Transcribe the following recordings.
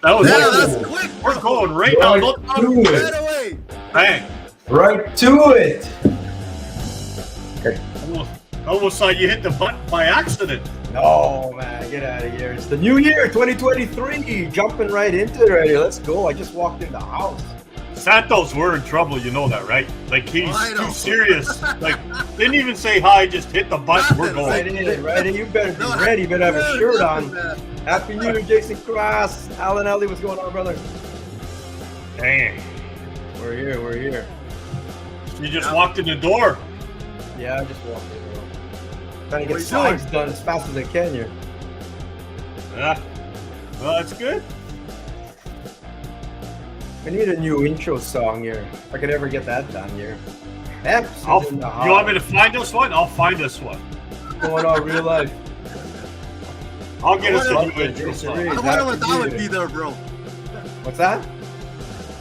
That was That's quick. We're going right now. Look up. Right away. Bang. Right to it. Almost like you hit the button by accident. No, man, get out of here. It's the new year, 2023. Jumping right into it already. Let's go. I just walked in the house. Santos, we're in trouble. You know that, right? Like, he's know. too serious. Like, didn't even say hi, just hit the button. We're Right going. in, right in. You better be ready. You better have a shirt on. Happy New Year, Jason Cross. Alan Ellie, what's going on, brother? Dang. We're here. You just walked in the door. Yeah, I just walked in. Trying to get What are you slides done as fast as I can here. Yeah. Well, that's good. I need a new intro song here. If I could ever get that done here. You want me to find this one? I'll find this one. Going on real life. I'll get us a what- new intro song. I wonder what that would be there, bro. What's that?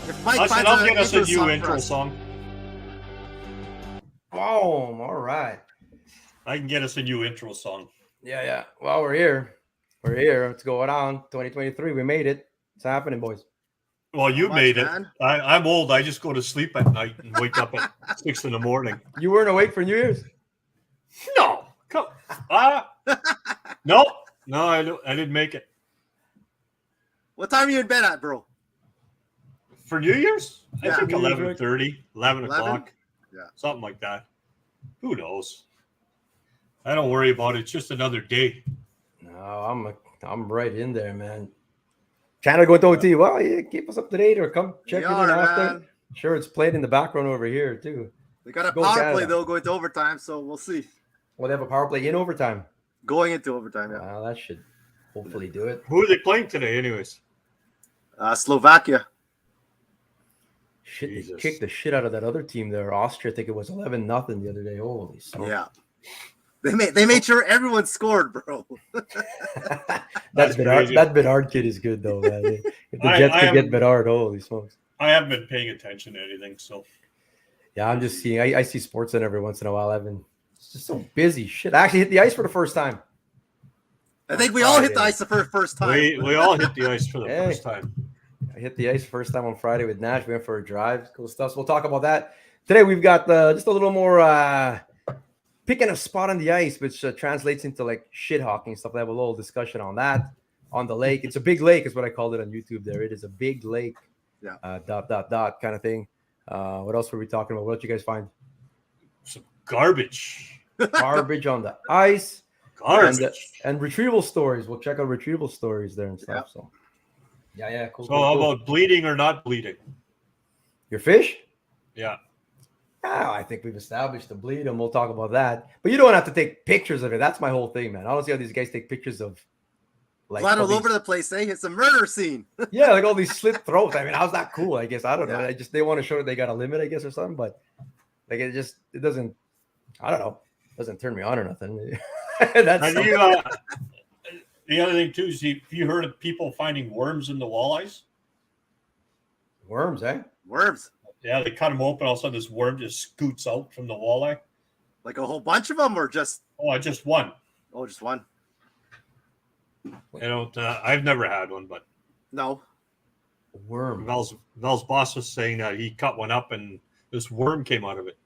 If Mike I said finds I'll an get us a new song for intro us. song. Boom. All right. I can get us a new intro song. Yeah. Well, we're here. What's going on? 2023. We made it. It's happening, boys. Well, you Much, made it. man. I'm old. I just go to sleep at night and wake up at 6 in the morning. You weren't awake for New Year's? No. Come. No, I didn't make it. What time are you in bed at, bro? For New Year's? I Yeah. think New Year's, 11:30, 11 o'clock. Yeah. Something like that. Who knows? I don't worry about it. It's just another day. No, I'm right in there, man. Channel going to OT. Well, yeah, keep us up to date or come check it in after. Man. Sure, it's played in the background over here too. We got a Go power Canada. play though going to overtime, so we'll see. Well, they have a power play in overtime. Going into overtime, yeah. Well, that should hopefully do it. Who are they playing today, anyways? Slovakia. Shit, they Jesus. kicked the shit out of that other team there. Austria, I think it was 11-0 the other day. Holy smokes. Yeah. They made sure everyone scored, bro. That's crazy. That Bedard kid is good though, man. If the I Jets could am- get Bedard, holy smokes. I haven't been paying attention to anything, so Yeah, I'm just seeing. I see sports every once in a while. It's just so busy. Shit, I actually hit the ice for the first time. I think we all hit the ice the first time. we all hit the ice for the Hey. first time. I hit the ice first time on Friday with Nash. We went for a drive. Cool stuff. So we'll talk about that. Today we've got just a little more picking a spot on the ice, which translates into like shithawking stuff. I have a little discussion on that on the lake. It's a big lake is what I called it on YouTube there. It is a big lake. Yeah. Dot kind of thing. What else were we talking about? What did you guys find? Some garbage. Garbage on the ice. Garbage. And retrieval stories. We'll check out retrieval stories there and stuff. So yeah, cool. So cool, how cool. about bleeding or not bleeding? Your fish? Yeah. Oh, I think we've established the bleed, and we'll talk about that. But you don't have to take pictures of it. That's my whole thing, man. I don't see how these guys take pictures of like Blood all all these- over the place, eh? It's a murder scene. yeah, like all these slit throats. I mean, how's that cool? I guess I don't know. They want to show that they got a limit, I guess, or something. But like it doesn't. I don't know. Doesn't turn me on or nothing. That's Have you, the other thing too is have you heard of people finding worms in the walleyes? worms, eh? Worms. Yeah, they cut them open. All of a sudden, this worm just scoots out from the walleye. Like a whole bunch of them or just Just one. just one? I don't. I've never had one, but No. Worm. Val's boss was saying that he cut one up and this worm came out of it.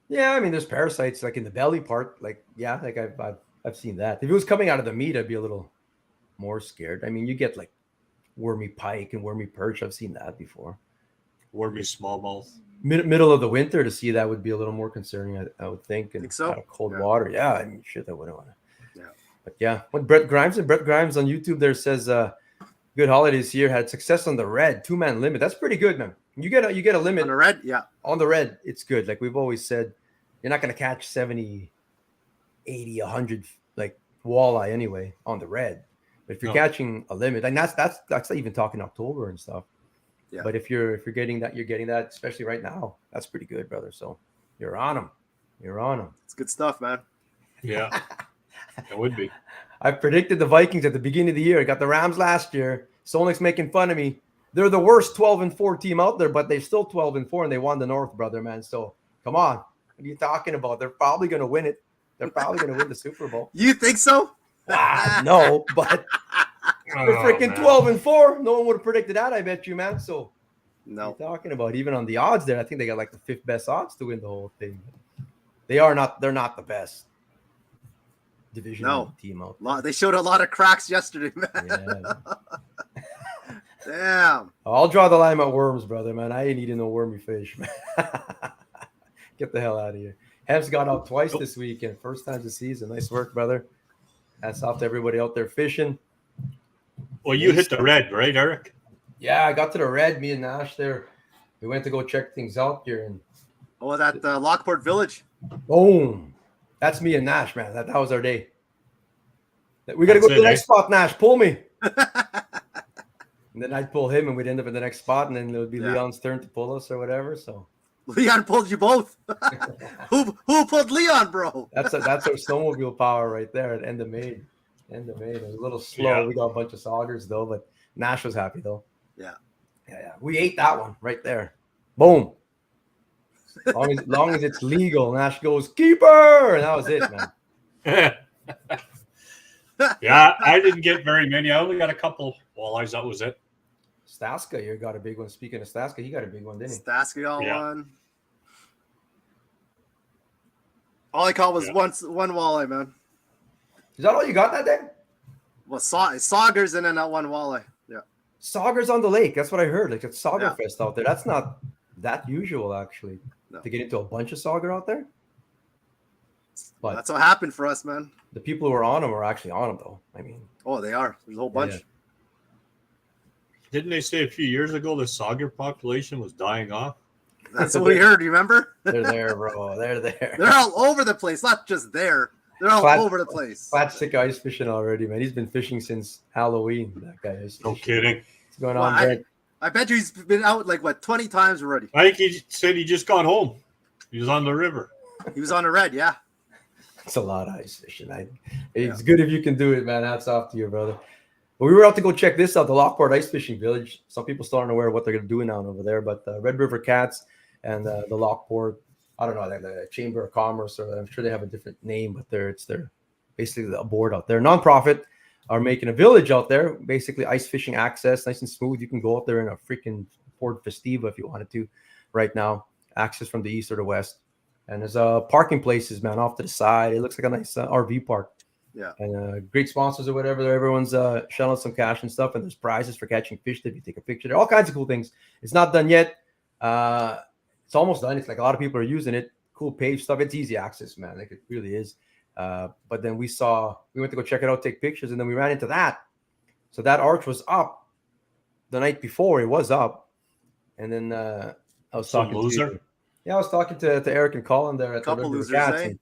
Yeah, I mean, there's parasites like in the belly part. Like, yeah, like I've seen that. If it was coming out of the meat, I'd be a little more scared. I mean, you get like wormy pike and wormy perch. I've seen that before. Wormy smallmouth. Middle of the winter to see that would be a little more concerning, I would think. And Think so? out of cold Yeah. water. Yeah, I mean, shit, I wouldn't want to. Yeah. But yeah, what Brett Grimes on YouTube there says, good holidays here, had success on the red 2-man limit. That's pretty good, man. You get a limit On the red, yeah. on the red. It's good. Like we've always said, you're not going to catch 70, 80, 100 like walleye anyway on the red. But if you're catching a limit, and that's not even talking October and stuff. Yeah. But if you're getting that, especially right now, that's pretty good, brother. So you're on them. It's good stuff, man. Yeah, it would be. I predicted the Vikings at the beginning of the year. I got the Rams last year. Sonic's making fun of me. They're the worst 12-4 team out there, but they're still 12-4 and they won the North, brother, man. So come on. What are you talking about? They're probably going to win it. They're probably going to win the Super Bowl. You think so? No, but They're freaking 12-4. No one would have predicted that, I bet you, man. So No. you're talking about even on the odds there, I think they got like the 5th best odds to win the whole thing. They're not the best division team out there. They showed a lot of cracks yesterday, man. Yeah. Damn. I'll draw the line at worms, brother, man. I ain't eating no wormy fish, man. Get the hell out of here. Hev's got out twice this weekend. First time this season. Nice work, brother. Hats off to everybody out there fishing. Well, you hit the red, right, Eric? Yeah, I got to the red. Me and Nash there. We went to go check things out here. And that Lockport Village. boom. That's me and Nash, man. That was our day. We got to go to the next spot, Nash. Pull me. And then I'd pull him, and we'd end up in the next spot, and then it would be Leon's turn to pull us or whatever. So Leon pulled you both. Who pulled Leon, bro? that's our snowmobile power right there at end of May. End of May. It was a little slow. Yeah. We got a bunch of saugers though, but Nash was happy though. Yeah. We ate that one right there. Boom. Long as it's legal, Nash goes keeper, and that was it, man. Yeah, I didn't get very many. I only got a couple walleyes. That was it. Staska, you got a big one. Speaking of Staska, he got a big one, didn't he? Staska got one. All I caught was one walleye, man. Is that all you got that day? Well, saugers and then that one walleye. Yeah. Saugers on the lake. That's what I heard. Like it's Sauger Fest out there. That's not that usual, actually, to get into a bunch of sauger out there. But that's what happened for us, man. The people who are on them are actually on them, though. I mean, they are. There's a whole bunch. Yeah. Didn't they say a few years ago the sauger population was dying off? That's what we heard. You remember? They're there, bro. They're there. They're all over the place. Not just there. They're all over the place. Flat sick ice fishing already, man. He's been fishing since Halloween. That guy is. No kidding. What's going on, Brent? I bet you he's been out 20 times already. I think he said he just got home. He was on the river. He was on the red, yeah. It's a lot of ice fishing. It's good if you can do it, man. Hats off to you, brother. But we were out to go check this out, the Lockport Ice Fishing Village. Some people still aren't aware of what they're doing down over there, but Red River Cats and the Lockport, I don't know, the Chamber of Commerce, or I'm sure they have a different name, but it's their basically a board out there. Nonprofit are making a village out there, basically ice fishing access, nice and smooth. You can go out there in a freaking Ford Festiva if you wanted to right now. Access from the east or the west. And there's parking places, man, off to the side. It looks like a nice RV park. Yeah. And great sponsors or whatever. Everyone's shelling some cash and stuff. And there's prizes for catching fish if you take a picture. There are all kinds of cool things. It's not done yet. It's almost done. It's like a lot of people are using it. Cool page stuff. It's easy access, man. Like it really is. But then we went to go check it out, take pictures, and then we ran into that. So that arch was up the night before. It was up. And then I was talking to I was talking to Eric and Colin there at the Red River Cats. And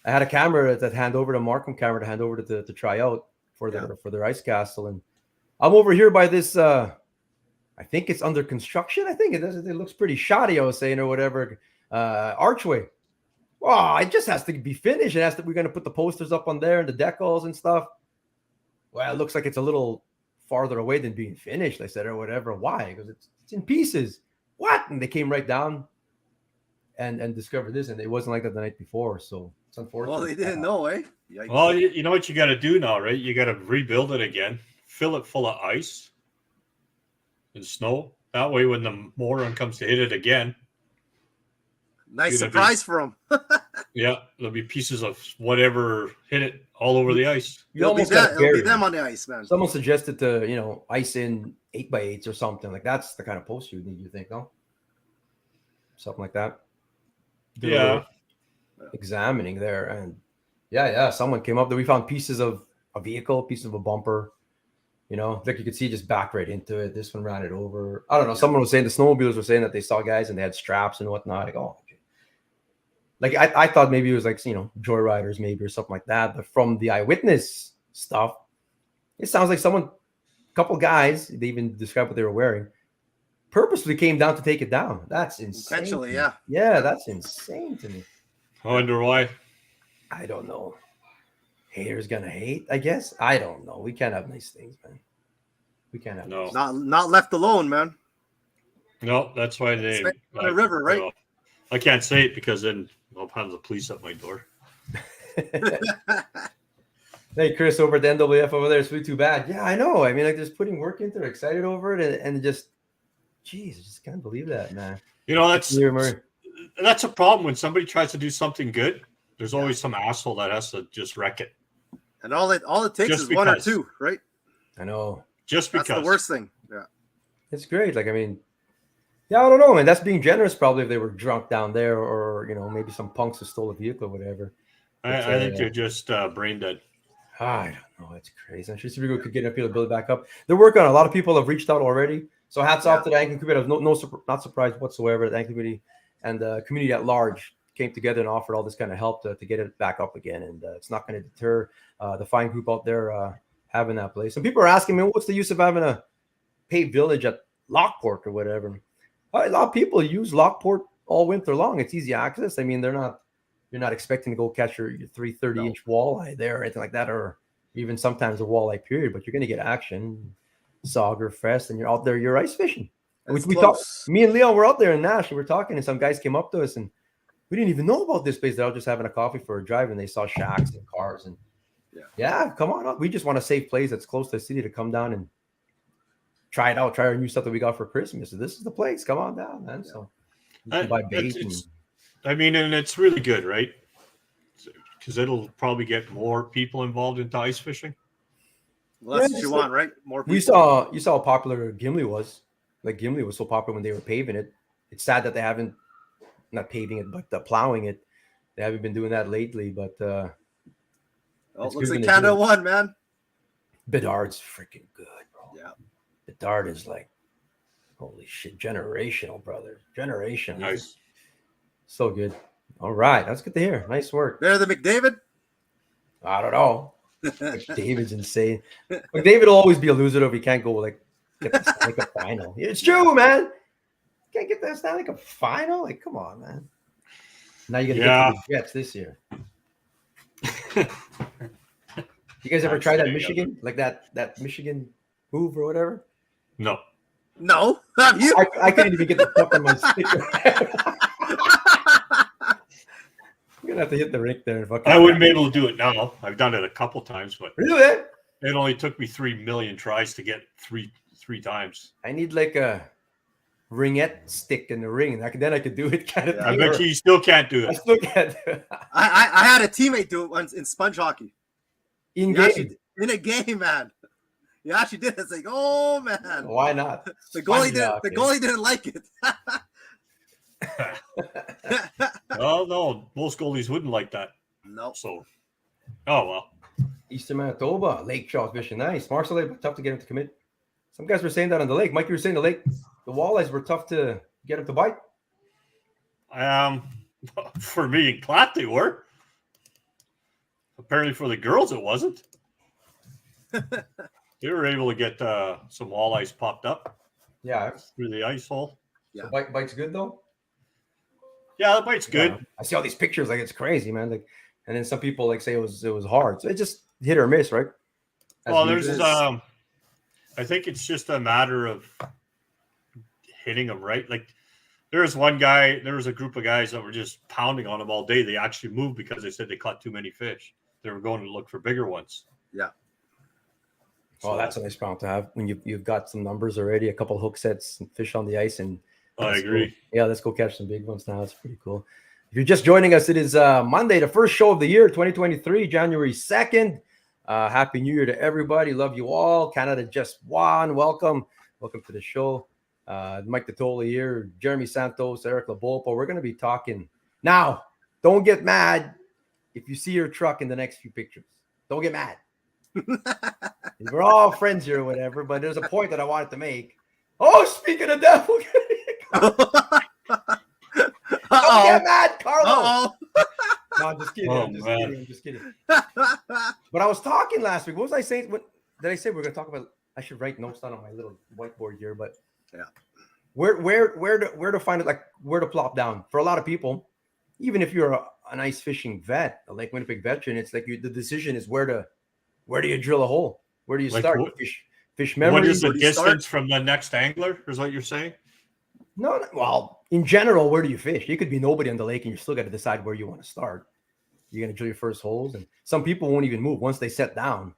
I had a camera that hand over to Markham camera to hand over to try out for their ice castle. And I'm over here by this, I think it's under construction. I think it looks pretty shoddy, I was saying, or whatever, archway. Well, it just has to be finished. We're going to put the posters up on there and the decals and stuff. Well, it looks like it's a little farther away than being finished, I said, or whatever. Why? Because it's in pieces. What? And they came right down and discovered this, and it wasn't like that the night before. So it's unfortunate. Well, they didn't know, eh? Yikes. Well, you know what you got to do now, right? You got to rebuild it again, fill it full of ice and snow. That way, when the moron comes to hit it again, nice surprise for them. Yeah, there'll be pieces of whatever hit it all over the ice. It'll be them on the ice, man. Someone suggested to, ice in 8x8s or something. Like that's the kind of post you need, you think, no? Something like that. Examining there, and someone came up there. We found pieces of a vehicle, pieces of a bumper, like you could see just back right into it. This one ran it over. I don't know. Someone was saying the snowmobilers were saying that they saw guys and they had straps and whatnot. Like, oh, like I thought maybe it was like, joyriders maybe or something like that. But from the eyewitness stuff, it sounds like a couple guys, they even described what they were wearing, purposely came down to take it down. That's insane. Intentionally, yeah. Yeah, that's insane to me. I wonder why. I don't know. Haters gonna hate, I guess. I don't know. We can't have nice things, man. We can't have not left alone, man. No, that's why they on the river, right? I can't say it because then I'll have the police at my door. Hey, Chris, over at the NWF over there, it's really too bad. Yeah, I know. I mean, like, just putting work into it, excited over it, and just, geez, I just can't believe that, man. That's a problem when somebody tries to do something good. There's always some asshole that has to just wreck it. And all it takes Just is one or because. two, right? I know. Just because. That's the worst thing. Yeah. It's great. Like, I mean, yeah, I don't know, man. That's being generous, probably, if they were drunk down there, or maybe some punks who stole a vehicle, or whatever. I think they're just brain dead. I don't know. It's crazy. I'm sure some people could get up here to build it back up. They're working on it. A lot of people have reached out already. So hats off to the Anglican community. Not surprised whatsoever. The Anglican community and the community at large came together and offered all this kind of help to get it back up again. And it's not going to deter the fine group out there having that place. Some people are asking me, what's the use of having a paved village at Lockport or whatever? A lot of people use Lockport all winter long. It's easy access. I mean, you're not expecting to go catch your 330-inch walleye there or anything like that, or even sometimes a walleye period, but you're going to get action, Sauger Fest, and you're out there, you're ice fishing. We talked, me and Leon were out there in Nash, and we're talking, and some guys came up to us, and we didn't even know about this place. They were just having a coffee for a drive, and they saw shacks and cars, and yeah, come on up. We just want a safe place that's close to the city to come down and try it out, try our new stuff that we got for Christmas. So this is the place. Come on down, man. So you can buy bait. And it's really good, right? Because it'll probably get more people involved into ice fishing. Well, that's what you want, right? More people. You saw how popular Gimli was. Like, Gimli was so popular when they were paving it. It's sad that they haven't, not paving it, but plowing it. They haven't been doing that lately. But it looks like Canada won, man. Bedard's freaking good, bro. Yeah, Bedard is like, holy shit, generational, brother. Generational. Nice. So good. All right. That's good to hear. Nice work. Better than McDavid? I don't know. McDavid's insane. McDavid will always be a loser if he can't go get the Stanley Cup final. It's true, man. Can't get that Stanley Cup final? Like, come on, man. Now you're gonna get the Jets this year. You guys ever try that Michigan? Like that Michigan move or whatever? No. No. Have you? I couldn't even get the puck on my stick. I'm gonna have to hit the rink there. I wouldn't be able to do it now. I've done it a couple times, but really, it only took me 3 million tries to get three times. I need like a ringette stick in the ring. Then I could do it kind of. I bet you still can't do it. I still can't do it. I had a teammate do it once in sponge hockey. In game, in a game, man. You actually did. It's like, oh man, why not? The goalie didn't like it. Well, no, most goalies wouldn't like that. No. So, oh well. Eastern Manitoba, lake trout fishing, nice. Marshall Lake, tough to get him to commit. Some guys were saying that on the lake. Mike, you were saying the lake, the walleyes were tough to get him to bite. For me and Clat, they were. Apparently, for the girls, it wasn't. They were able to get some walleyes popped up. Yeah, through the ice hole. Yeah, the bite's good though. Yeah, the bite's good. Yeah. I see all these pictures, like it's crazy, man. Like, and then some people like say it was hard. So it just hit or miss, right? Well, there's I think it's just a matter of hitting them right. Like there was a group of guys that were just pounding on them all day. They actually moved because they said they caught too many fish. They were going to look for bigger ones. Yeah. Oh, that's a nice problem to have when you've got some numbers already, a couple hook sets and fish on the ice. And I agree. Let's go catch some big ones now. It's pretty cool. If you're just joining us, it is Monday, the first show of the year, 2023, January 2nd. Happy New Year to everybody. Love you all. Canada just won. Welcome to the show. Mike Tottoli here, Jeremy Santos, Eric Labolpo. We're going to be talking now. Don't get mad if you see your truck in the next few pictures. Don't get mad. We're all friends here or whatever, but there's a point that I wanted to make. Oh, speaking of devil. Don't get mad, Carlo. No, I'm just kidding. I'm just kidding. But I was talking last week. What was I saying? What did I say? We're going to talk about. I should write notes down on my little whiteboard here. But yeah, where to find it? Like where to plop down for a lot of people. Even if you're an ice fishing vet, a Lake Winnipeg veteran, it's like the decision is where do you drill a hole? Where do you start? Fish memory. What is the distance from the next angler? Is what you're saying? No, well, in general, where do you fish? You could be nobody on the lake, and you still got to decide where you want to start. You're going to drill your first holes. And some people won't even move once they set down.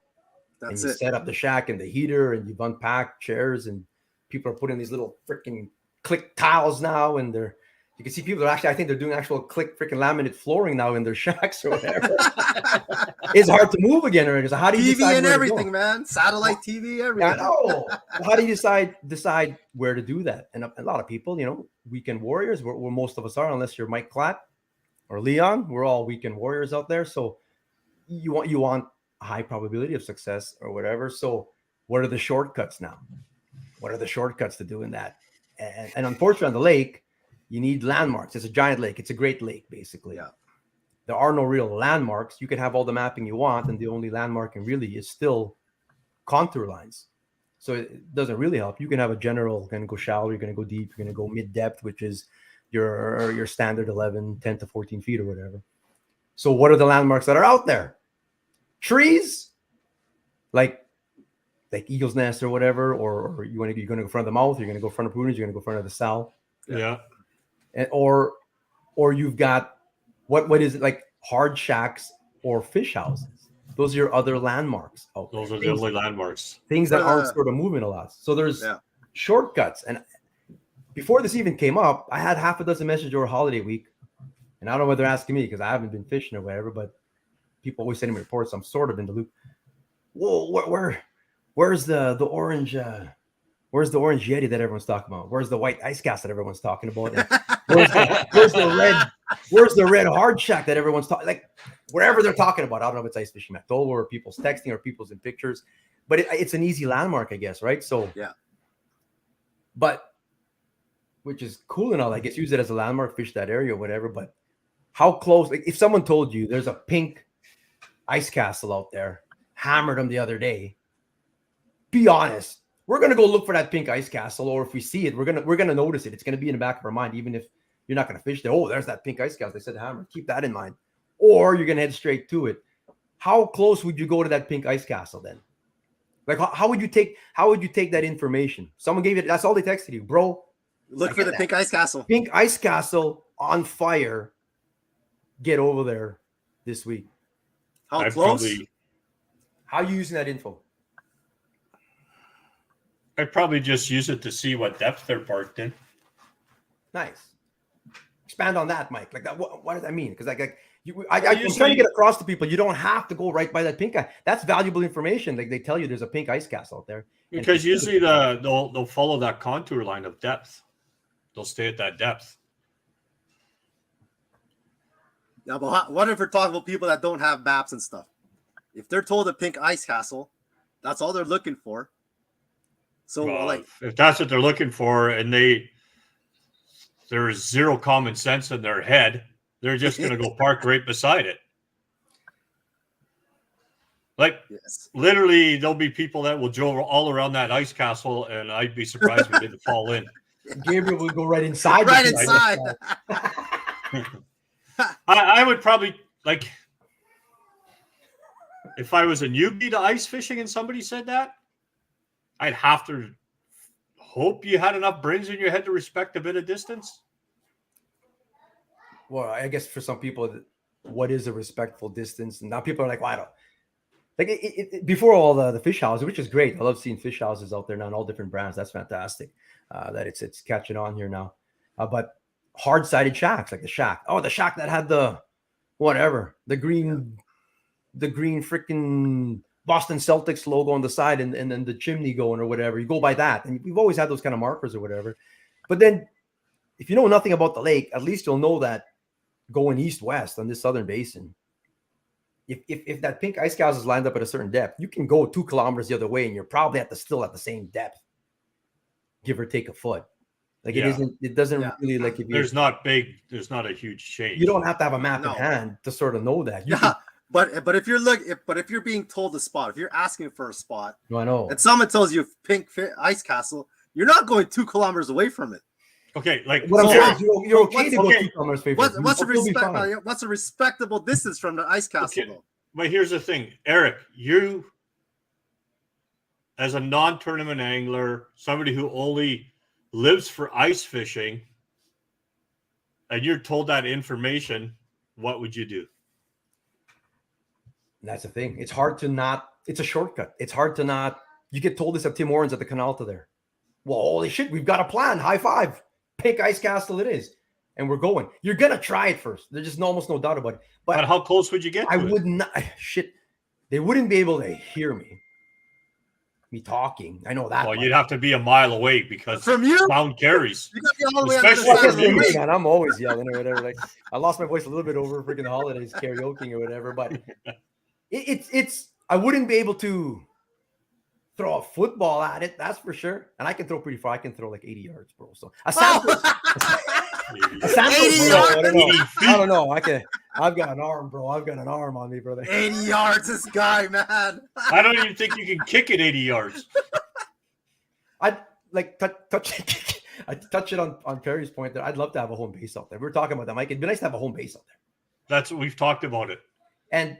That's and you it. set up the shack and the heater, and you've unpacked chairs, and people are putting these little freaking click tiles now, and you can see people are actually, I think they're doing actual click freaking laminate flooring now in their shacks or whatever. It's hard to move again already. So how do you TV decide and where to everything, go? man. Satellite TV, everything. I know. How do you decide where to do that? And a lot of people, weekend warriors, where most of us are, unless you're Mike Klatt or Leon, we're all weekend warriors out there. So you want a high probability of success or whatever. So what are the shortcuts now? What are the shortcuts to doing that? And unfortunately, on the lake, you need landmarks. It's a giant lake. It's a great lake, basically. Yeah. There are no real landmarks. You can have all the mapping you want, and the only landmarking really is still contour lines. So it doesn't really help. You can have a general, you're going to go shallow, you're going to go deep, you're going to go mid-depth, which is your standard 10 to 14 feet or whatever. So what are the landmarks that are out there? Trees, like Eagle's Nest or whatever, or you're going to go front of the mouth, you're going to go front of pruners, you're going to go front of the sow. Yeah. And, or you've got what is it, like hard shacks or fish houses. Those are your other landmarks. Those are the only landmarks. Things that aren't sort of moving a lot. So there's shortcuts. And before this even came up, I had half a dozen messages over holiday week. And I don't know whether they're asking me because I haven't been fishing or whatever, but people always sending me reports. I'm sort of in the loop. Whoa, where's the orange? Where's the orange Yeti that everyone's talking about? Where's the white ice castle that everyone's talking about? Where's the red hard shack that everyone's talking? Like wherever they're talking about, I don't know if it's ice fishing map, or people's texting or people's in pictures, but it's an easy landmark, I guess, right? So yeah. But which is cool and all, I guess, use it as a landmark, fish that area or whatever. But how close? Like if someone told you there's a pink ice castle out there, hammered them the other day, be honest. We're gonna go look for that pink ice castle, or if we see it, we're gonna notice it. It's gonna be in the back of our mind, even if you're not gonna fish there. Oh, there's that pink ice castle. They said hammer. Keep that in mind. Or you're gonna head straight to it. How close would you go to that pink ice castle then? Like how would you take that information? Someone gave it. That's all they texted you, bro. Look for the pink ice castle. Pink ice castle on fire. Get over there this week. How close? How are you using that info? I'd probably just use it to see what depth they're parked in. Nice. Expand on that, Mike. Like that. What does that mean? Because I'm trying to get across to people. You don't have to go right by that pink guy. That's valuable information. Like they tell you, there's a pink ice castle out there. Because usually they'll follow that contour line of depth. They'll stay at that depth. Yeah, but what if we're talking about people that don't have maps and stuff? If they're told a pink ice castle, that's all they're looking for. So, if that's what they're looking for, and there's zero common sense in their head, they're just going to go park right beside it. Like, literally, there'll be people that will drove all around that ice castle, and I'd be surprised if we didn't fall in. Gabriel would go right inside. Right inside. I would probably, like, if I was a newbie to ice fishing and somebody said that, I'd have to hope you had enough brains in your head to respect a bit of distance. Well, I guess for some people, what is a respectful distance? And now people are like, well, I don't. Like before all the fish houses, which is great. I love seeing fish houses out there now in all different brands. That's fantastic. That it's catching on here now. But hard-sided shacks, like the shack. Oh, the shack that had the green freaking Boston Celtics logo on the side and then the chimney going or whatever. You go by that. And we've always had those kind of markers or whatever. But then if you know nothing about the lake, at least you'll know that going east-west on this southern basin, if that pink ice castle is lined up at a certain depth, you can go 2 kilometers the other way and you're probably still at the same depth, give or take a foot. Like it doesn't really like if there's not a huge change. You don't have to have a map in hand to sort of know that. But if you're being told a spot, if you're asking for a spot, I know, and someone tells you pink ice castle, you're not going 2 kilometers away from it. Okay, like what I'm saying is you're okay to go 2 kilometers away from it. What's a respectable distance from the ice castle? Okay. But here's the thing, Eric, you as a non-tournament angler, somebody who only lives for ice fishing, and you're told that information, what would you do? And that's the thing. It's hard to not. It's a shortcut. It's hard to not. You get told this at Tim Hortons at the Canalta there. Well, holy shit, we've got a plan. High five. Pink Ice Castle it is. And we're going. You're going to try it first. There's just almost no doubt about it. But how close would you get to I it? would not. Shit. They wouldn't be able to hear me talking. I know that. Well, you'd have to be a mile away because from you, sound carries. You got to be all the way on Especially the other from side of the you. way. Man, I'm always yelling or whatever. Like I lost my voice a little bit over freaking the holidays karaoke or whatever, but it's I wouldn't be able to throw a football at it, that's for sure. And I can throw pretty far. I can throw like 80 yards, bro. So a sample, a sample 80 bro, yards. I don't know. I've got an arm, bro. I've got an arm on me, brother. 80 yards, this guy, man. I don't even think you can kick it 80 yards. I'd like touch I touch it on Perry's point there. I'd love to have a home base out there. We were talking about that, Mike. It'd be nice to have a home base out there. That's what we've talked about it. And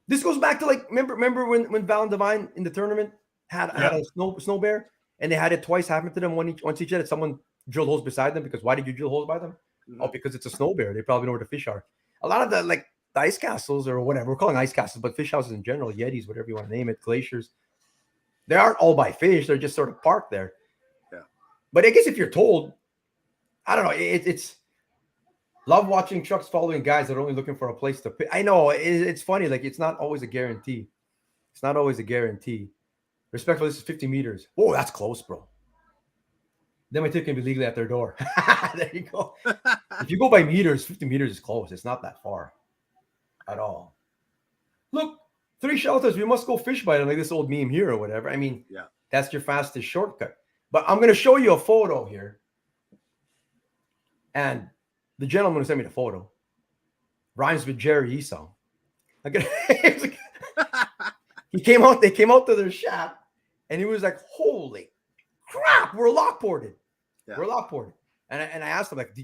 this goes back to like remember when Val and Divine in the tournament had a snow bear and they had it twice happen to them once each had someone drilled holes beside them because why did you drill holes by them? Mm-hmm. Oh, because it's a snow bear. They probably know where the fish are. A lot of the ice castles or whatever we're calling ice castles, but fish houses in general, Yetis, whatever you want to name it, glaciers. They aren't all by fish. They're just sort of parked there. Yeah. But I guess if you're told, I don't know. It's love watching trucks following guys that are only looking for a place to pick. I know it's funny. Like it's not always a guarantee. It's not always a guarantee. Respectfully, this is 50 meters. Oh, that's close, bro. Then my tip can be legally at their door. There you go. If you go by meters, 50 meters is close. It's not that far at all. Look, 3 shelters. We must go fish by them, like this old meme here or whatever. I mean, yeah, that's your fastest shortcut. But I'm going to show you a photo here. And the gentleman who sent me the photo rhymes with Jerry Esau. They came out to their shack and he was like, holy crap, we're Lockported. Yeah. We're Lockported. And I asked him, it's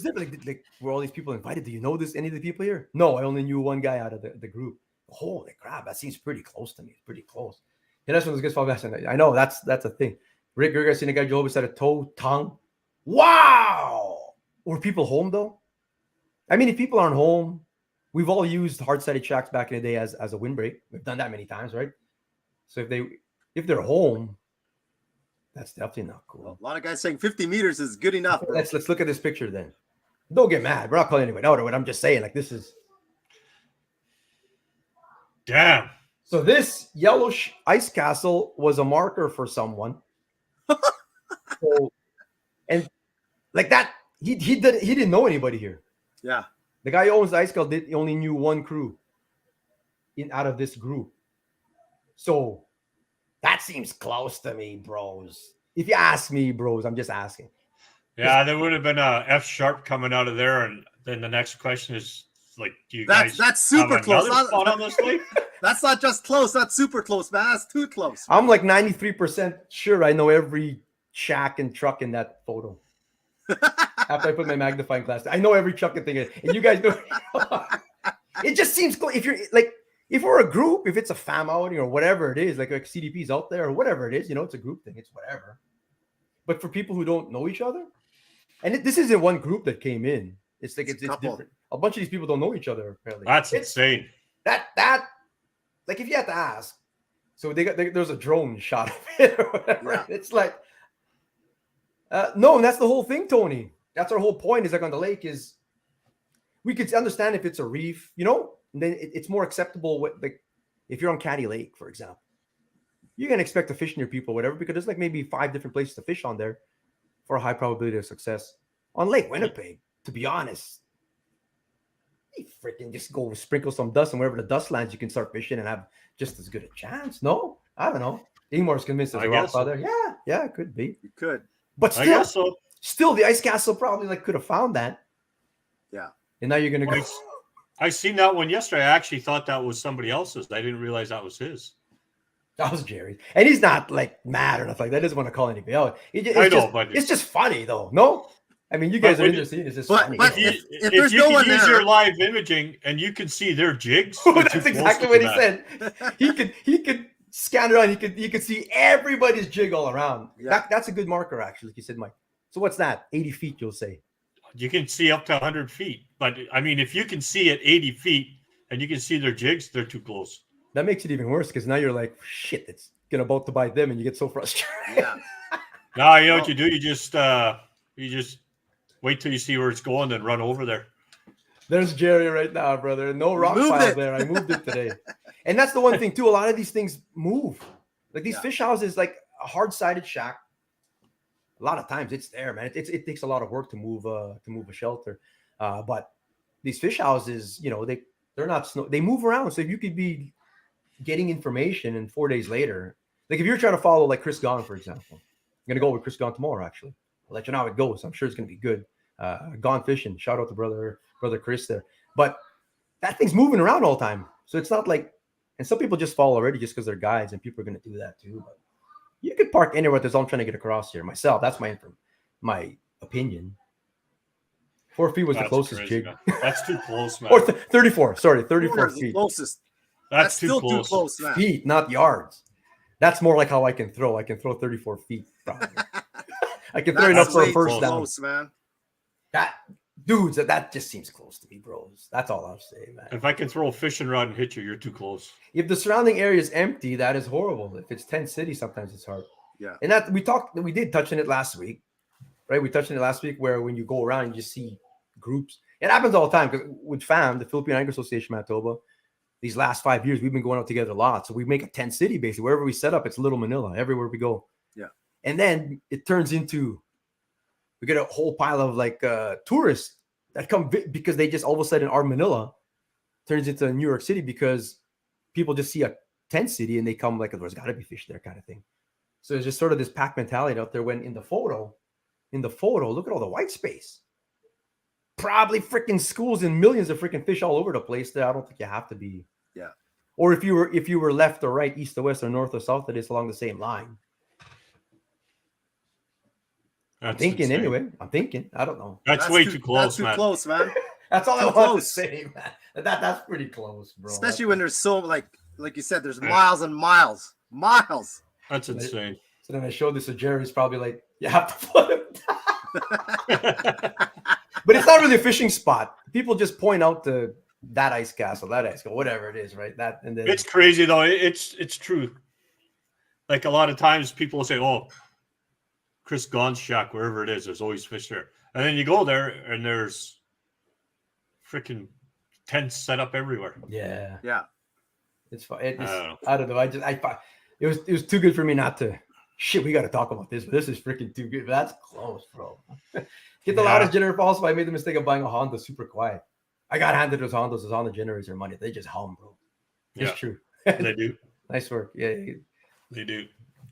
different. Like, were all these people invited? Do you know any of the people here? No, I only knew one guy out of the group. Holy crap, that seems pretty close to me. It's pretty close. Yeah, that's one of those guys. I know that's a thing. Rick Gerger seen a guy Jehovah said a toe, tongue. Wow. Were people home though? I mean, if people aren't home, we've all used hard-sided shacks back in the day as a windbreak. We've done that many times, right? So if they're home, that's definitely not cool. Well, a lot of guys saying 50 meters is good enough. Bro. Let's look at this picture then. Don't get mad. We're not calling anybody out or what. I'm just saying, like, this is. Damn. So this yellow ice castle was a marker for someone. And like that, he didn't know anybody here. Yeah. The guy who owns the ice castle only knew one crew out of this group. So that seems close to me, bros. If you ask me, bros, I'm just asking. Yeah, there would have been a F sharp coming out of there, and then the next question is like, do you guys that's super close? Spot on this lake? That's not just close. That's super close, man. That's too close. I'm like 93% sure I know every shack and truck in that photo. After I put my magnifying glass, I know every truck and thing. And you guys know. It just seems close. If you're like, if we're a group, if it's a fam outing or whatever it is, like CDP's out there or whatever it is, it's a group thing. It's whatever. But for people who don't know each other, and this isn't one group that came in. It's like it's different. A bunch of these people don't know each other. Apparently, that's insane. That like if you had to ask, so there's a drone shot of it or whatever. Yeah. It's like, no, and that's the whole thing, Tony. That's our whole point. Is like on the lake is, we could understand if it's a reef, and then it's more acceptable. Like if you're on Caddy Lake, for example, you can expect to fish near people, whatever, because there's like maybe 5 different places to fish on there for a high probability of success. On Lake Winnipeg, to be honest, you freaking just go sprinkle some dust, and wherever the dust lands, you can start fishing and have just as good a chance. No, I don't know. Ingmar's convinced there's a rock out there. Yeah, it could be. You could, but still, I guess so. Still, the ice castle probably could have found that. Yeah, and now you're gonna go. I seen that one yesterday. I actually thought that was somebody else's. I didn't realize that was his. That was Jerry, and he's not like mad or nothing like that. Doesn't want to call anybody out. It's just funny though. No, I mean you guys are interested. It's just funny. But if there's you no can one use there, your live imaging and you can see their jigs. That's exactly what he said. He could scan around. He could see everybody's jig all around. Yeah. That's a good marker, actually, like you said, Mike. So what's that? 80 feet, you'll say. You can see up to 100 feet, but I mean, if you can see at 80 feet and you can see their jigs. They're too close. That makes it even worse because now you're like, shit, it's gonna about to bite them, and you get so frustrated. Yeah. No, you know what you do? You just wait till you see where it's going, then run over there. There's Jerry right now, brother. No rock piles there. I moved it today. And that's the one thing too. A lot of these things move. Like these fish houses, like a hard-sided shack. A lot of times it's there, man. It takes a lot of work to move a shelter. But these fish houses, you know, they're not they move around. So if you could be getting information and 4 days later, like if you're trying to follow like Chris Gone, for example, I'm gonna go with Chris Gone tomorrow. Actually, I'll let you know how it goes. I'm sure it's gonna be good. Gone fishing. Shout out to brother Chris there. But that thing's moving around all the time. So it's not like, and some people just follow already just because they're guides, and people are going to do that too. But you could park anywhere. That's all I'm trying to get across here. Myself, that's my opinion. 4 feet was the closest crazy, jig. Man. That's too close, man. Or 34. Sorry, 34 feet. Closest. That's still too too close, man. Feet, not yards. That's more like how I can throw. I can throw 34 feet. Probably. I can throw enough for a first down. Close, man. Dudes, that just seems close to me, bros. That's all I'll say, man. If I can throw a fishing rod and hit you, you're too close. If the surrounding area is empty, that is horrible. If it's tent city, sometimes it's hard. Yeah. And that we did touch on it last week, right? We touched on it last week where when you go around, you just see groups. It happens all the time because with FAM, the Philippine Angler Association Manitoba, these last 5 years, we've been going out together a lot. So we make a tent city basically. Wherever we set up, it's Little Manila, everywhere we go. Yeah. And then it turns into, we get a whole pile of like tourists that come because they just all of a sudden our Manila turns into New York City because people just see a tent city and they come like, there's got to be fish there kind of thing. So it's just sort of this pack mentality out there when in the photo, look at all the white space. Probably freaking schools and millions of freaking fish all over the place there. I don't think you have to be. Yeah. Or if you were left or right, east or west or north or south, that is along the same line. I'm thinking insane. anyway. I'm thinking. I don't know. That's way too close, man. That's too close, man. That's all I want to say, man. That's pretty close, bro. Especially when there's so like you said, there's miles and miles. That's insane. So then I showed this to Jerry's probably like, you have to put him down. But it's not really a fishing spot. People just point out that ice castle, whatever it is, right? That and then it's crazy though. It's true. Like a lot of times people will say, "Oh, Chris Gone's shack, wherever it is, there's always fish there." And then you go there and there's freaking tents set up everywhere. Yeah. It's fun. I don't know. It was too good for me not to. Shit, we got to talk about this. This is freaking too good. That's close, bro. Get the loudest generator possible. I made the mistake of buying a Honda super quiet. I got handed those Hondas. Those Honda generators are money. They just hum, bro. It's true. They do. Nice work. Yeah. They do.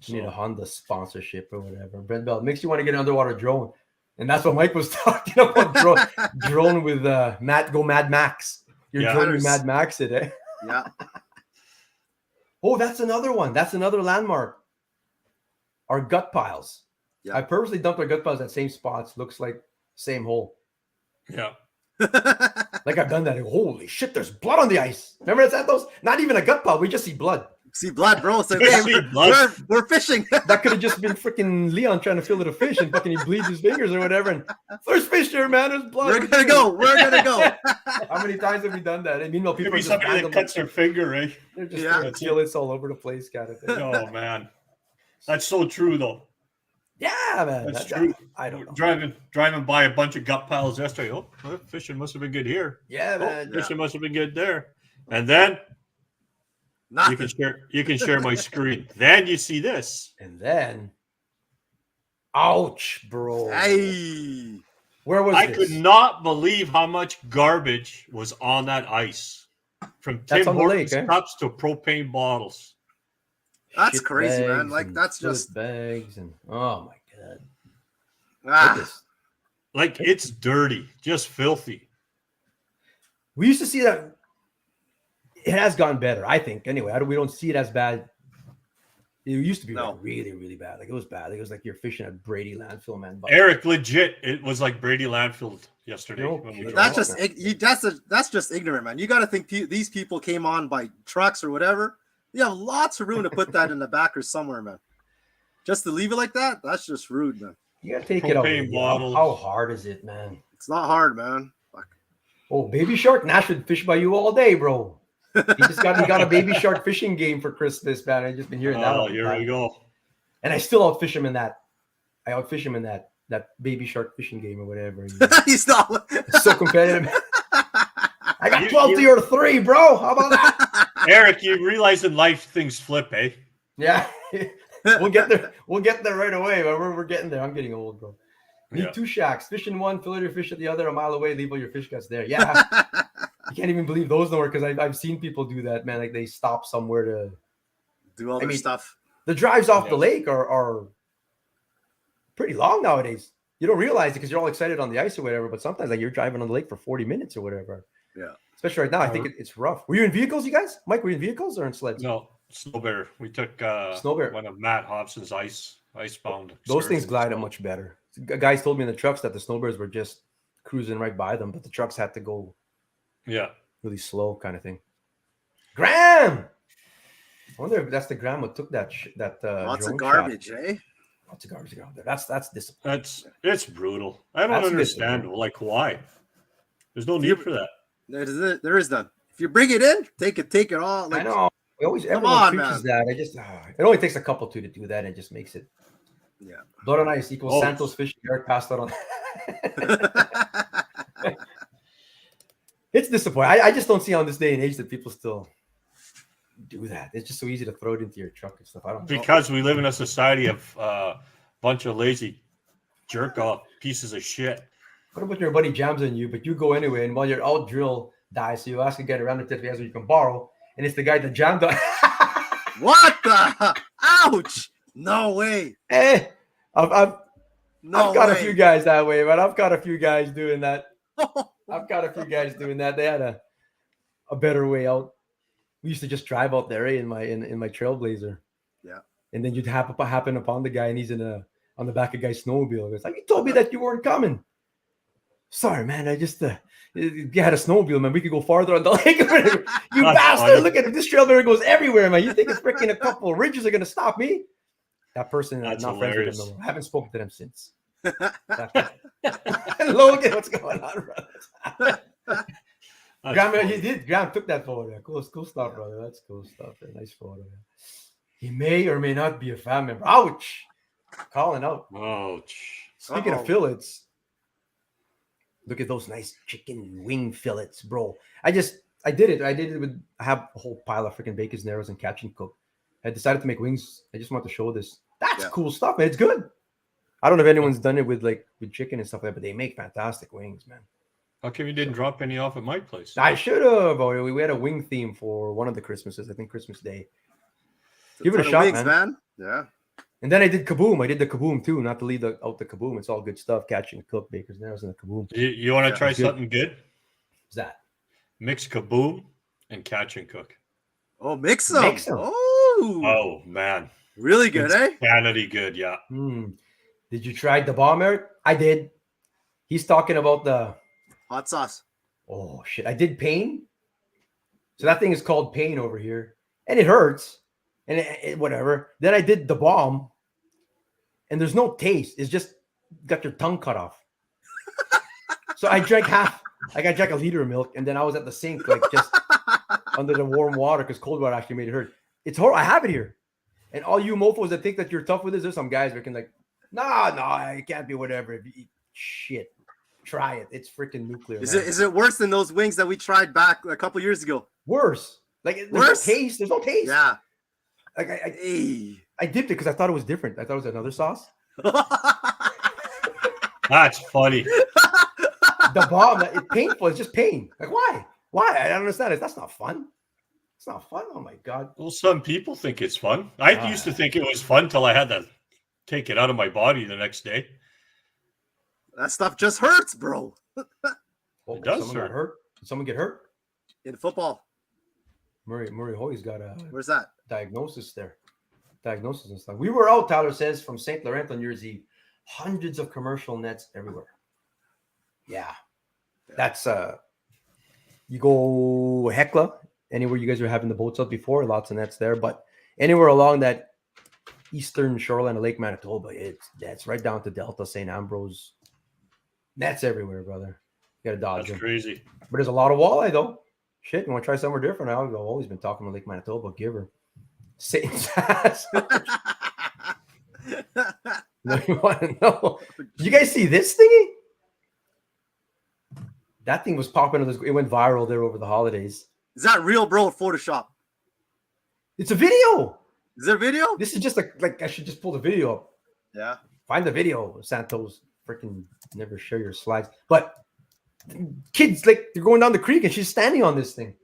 You need a Honda sponsorship or whatever. Brent Bell makes you want to get an underwater drone. And that's what Mike was talking about. Drone with Mad Max. You're droning Mad Max it, eh? Yeah. Oh, that's another one. That's another landmark. Our gut piles. Yeah. I purposely dumped our gut piles at same spots. Looks like same hole. Yeah. Like I've done that. Holy shit, there's blood on the ice. Remember that those? Not even a gut pile. We just see blood. See blood, bro. So we're fishing. That could have just been freaking Leon trying to fillet a fish and fucking he bleeds his fingers or whatever. And there's fish there, man. There's blood. We're gonna go. How many times have we done that? And meanwhile, people maybe somebody that cuts their finger, right? They're just killets all over the place, kind of thing. Oh man, that's so true though. Yeah, man. That's true. I don't know. Driving by a bunch of gut piles yesterday. Oh, well, fishing must have been good here. Yeah, man. Fishing must have been good there. And then you can share my screen. Then you see this. And then, ouch, bro. Hey, where was I this? could not believe how much garbage was on that ice, from Tim Hortons cups to propane bottles. That's crazy, man. Like that's just bags and oh my god. Like it's dirty, just filthy. We used to see that. It has gotten better, I think. Anyway, we don't see it as bad. It used to be like really, really bad. Like it was bad. Like, it was like you're fishing at Brady landfill, man. But Eric, legit, it was like Brady landfill yesterday. That's just ignorant, man. You got to think these people came on by trucks or whatever. You have lots of room to put that in the back or somewhere, man. Just to leave it like that, that's just rude, man. You gotta take it out. How hard is it, man? It's not hard, man. Fuck. Oh, baby shark. Nash would fish by you all day, bro. He got a baby shark fishing game for Christmas, man. I've just been hearing that all the Here time. we go. And I still outfish him in that. I outfish him in that baby shark fishing game or whatever. He's not. It's so competitive. I got 12 to your 3, bro. How about that? Eric, you realize in life things flip, eh? Yeah. We'll get there. We'll get there right away. But we're getting there. I'm getting old, bro. Need 2 shacks. Fish in one, fillet your fish at the other, a mile away, leave all your fish guts there. Yeah. You can't even believe those nowhere because I've seen people do that, man. Like they stop somewhere to do all their stuff. The drives off the lake are pretty long nowadays. You don't realize it because you're all excited on the ice or whatever, but sometimes like you're driving on the lake for 40 minutes or whatever. Yeah. Especially right now, I think it's rough. Were you in vehicles, you guys? Mike, were you in vehicles or in sleds? No, snowbear. We took snowbear. One of Matt Hobson's icebound. Those things glide much better. Guys told me in the trucks that the snowbears were just cruising right by them, but the trucks had to go really slow kind of thing. Graham! I wonder if that's the Graham who took that lots of garbage, eh? Lots of garbage out there. That's disappointing. It's brutal. I don't understand why. There's no need for that. There is none. If you bring it in, take it all. Like, I know. Everyone preaches that. I just it only takes a couple to do that, and it just makes it. Yeah. Blood on ice equals Santos fishing. Eric passed that on. It's disappointing. I just don't see on this day and age that people still do that. It's just so easy to throw it into your truck and stuff. I don't know. Because we live in a society of a bunch of lazy jerk off pieces of shit. What about your buddy jams on you, but you go anyway, and while your out drill dies, so you ask a guy around if he has what you can borrow, and it's the guy that jammed on. What the? Ouch! No way. I've got a few guys that way, but I've got a few guys doing that. They had a better way out. We used to just drive out there in my Trailblazer. Yeah. And then you'd happen upon the guy, and he's on the back of a guy's snowmobile. It's like, you told me that you weren't coming. Sorry, man. I just you had a snowmobile, man. We could go farther on the lake. You bastard! Funny. Look at it. This Trailblazer goes everywhere, man. You think it's freaking a couple of ridges are gonna stop me? That person, I'm not friends with him. I haven't spoken to them since. Logan, what's going on, brother? Graham took that photo. Cool stuff, brother. That's cool stuff. Nice photo. He may or may not be a fan member. Ouch! Calling out. Ouch. Speaking of fillets, look at those nice chicken wing fillets, bro. I did it I have a whole pile of freaking bacon narrows and catch and cook. I decided to make wings. I just want to show this. That's cool stuff, man. It's good. I don't know if anyone's done it with chicken and stuff like that, but they make fantastic wings, man. How come you didn't drop any off at my place? I should have. We had a wing theme for one of the Christmases. I think Christmas Day. Give it a shot, wings, man. Yeah. And then I did kaboom. I did the kaboom too, not to leave out the kaboom. It's all good stuff. Catch and cook, baker's narrows, and the kaboom. You want to try something good? What's that? Mix kaboom and catch and cook. Oh, mix them. Oh man. Really good, Insanity good, yeah. Did you try the bomb, Eric? I did. He's talking about the hot sauce. Oh shit! I did pain. So that thing is called pain over here, and it hurts, and it whatever. Then I did the bomb, and there's no taste. It's just got your tongue cut off. So I drank I drank a liter of milk, and then I was at the sink, just under the warm water because cold water actually made it hurt. It's horrible. I have it here. And all you mofos that think that you're tough with this, there's some guys that can no, it can't be whatever. If you eat shit, try it. It's freaking nuclear. Is it worse than those wings that we tried back a couple years ago? Worse. There's no taste. There's no taste. Yeah. I dipped it because I thought it was different. I thought it was another sauce. That's funny. The bomb, it's painful. It's just pain. Why? I don't understand it. That's not fun. It's not fun. Oh my God. Well, some people think it's fun. I used to think it was fun till I had to take it out of my body the next day. That stuff just hurts, bro. It does hurt. Did someone get hurt? In football. Murray Hoy's got a where's that? Diagnosis there. Diagnosis and stuff. We were out, Tyler says, from St. Laurent on New Year's Eve. Hundreds of commercial nets everywhere. Yeah. That's you go Hecla, anywhere you guys were having the boats out before, lots of nets there. But anywhere along that eastern shoreline of Lake Manitoba, that's right down to Delta, St. Ambrose. Nets everywhere, brother. You got to dodge That's them. crazy. But there's a lot of walleye though. Shit, you want to try somewhere different? I've always been talking to Lake Manitoba. Give her Satan's ass. No, you want to know? Did you guys see this thingy? That thing was popping. It went viral there over the holidays. Is that real, bro? Photoshop? It's a video. Is there a video? This is just like I should just pull the video up. Yeah. Find the video. Santos freaking never share your slides. But kids, like, they're going down the creek and she's standing on this thing.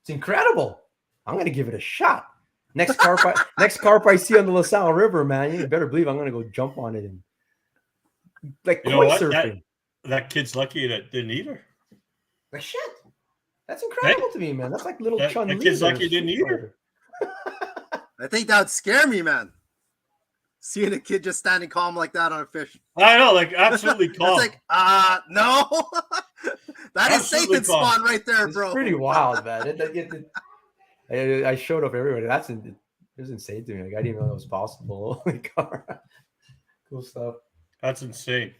It's incredible. I'm gonna give it a shot. Next carp I see on the LaSalle River, man. You better believe I'm gonna go jump on it and like koi surfing. That kid's lucky that didn't eat her. Like shit. That's incredible to me, man. That's like little Chun Li. That kid's lucky didn't eat her. I think that would scare me, man. Seeing a kid just standing calm like that on a fish. I know, like absolutely calm. It's like, no. That is Satan's spawn right there, bro. It's pretty wild, man. I showed up everybody. It was insane to me. Like I didn't even know that was possible. Cool stuff. That's insane.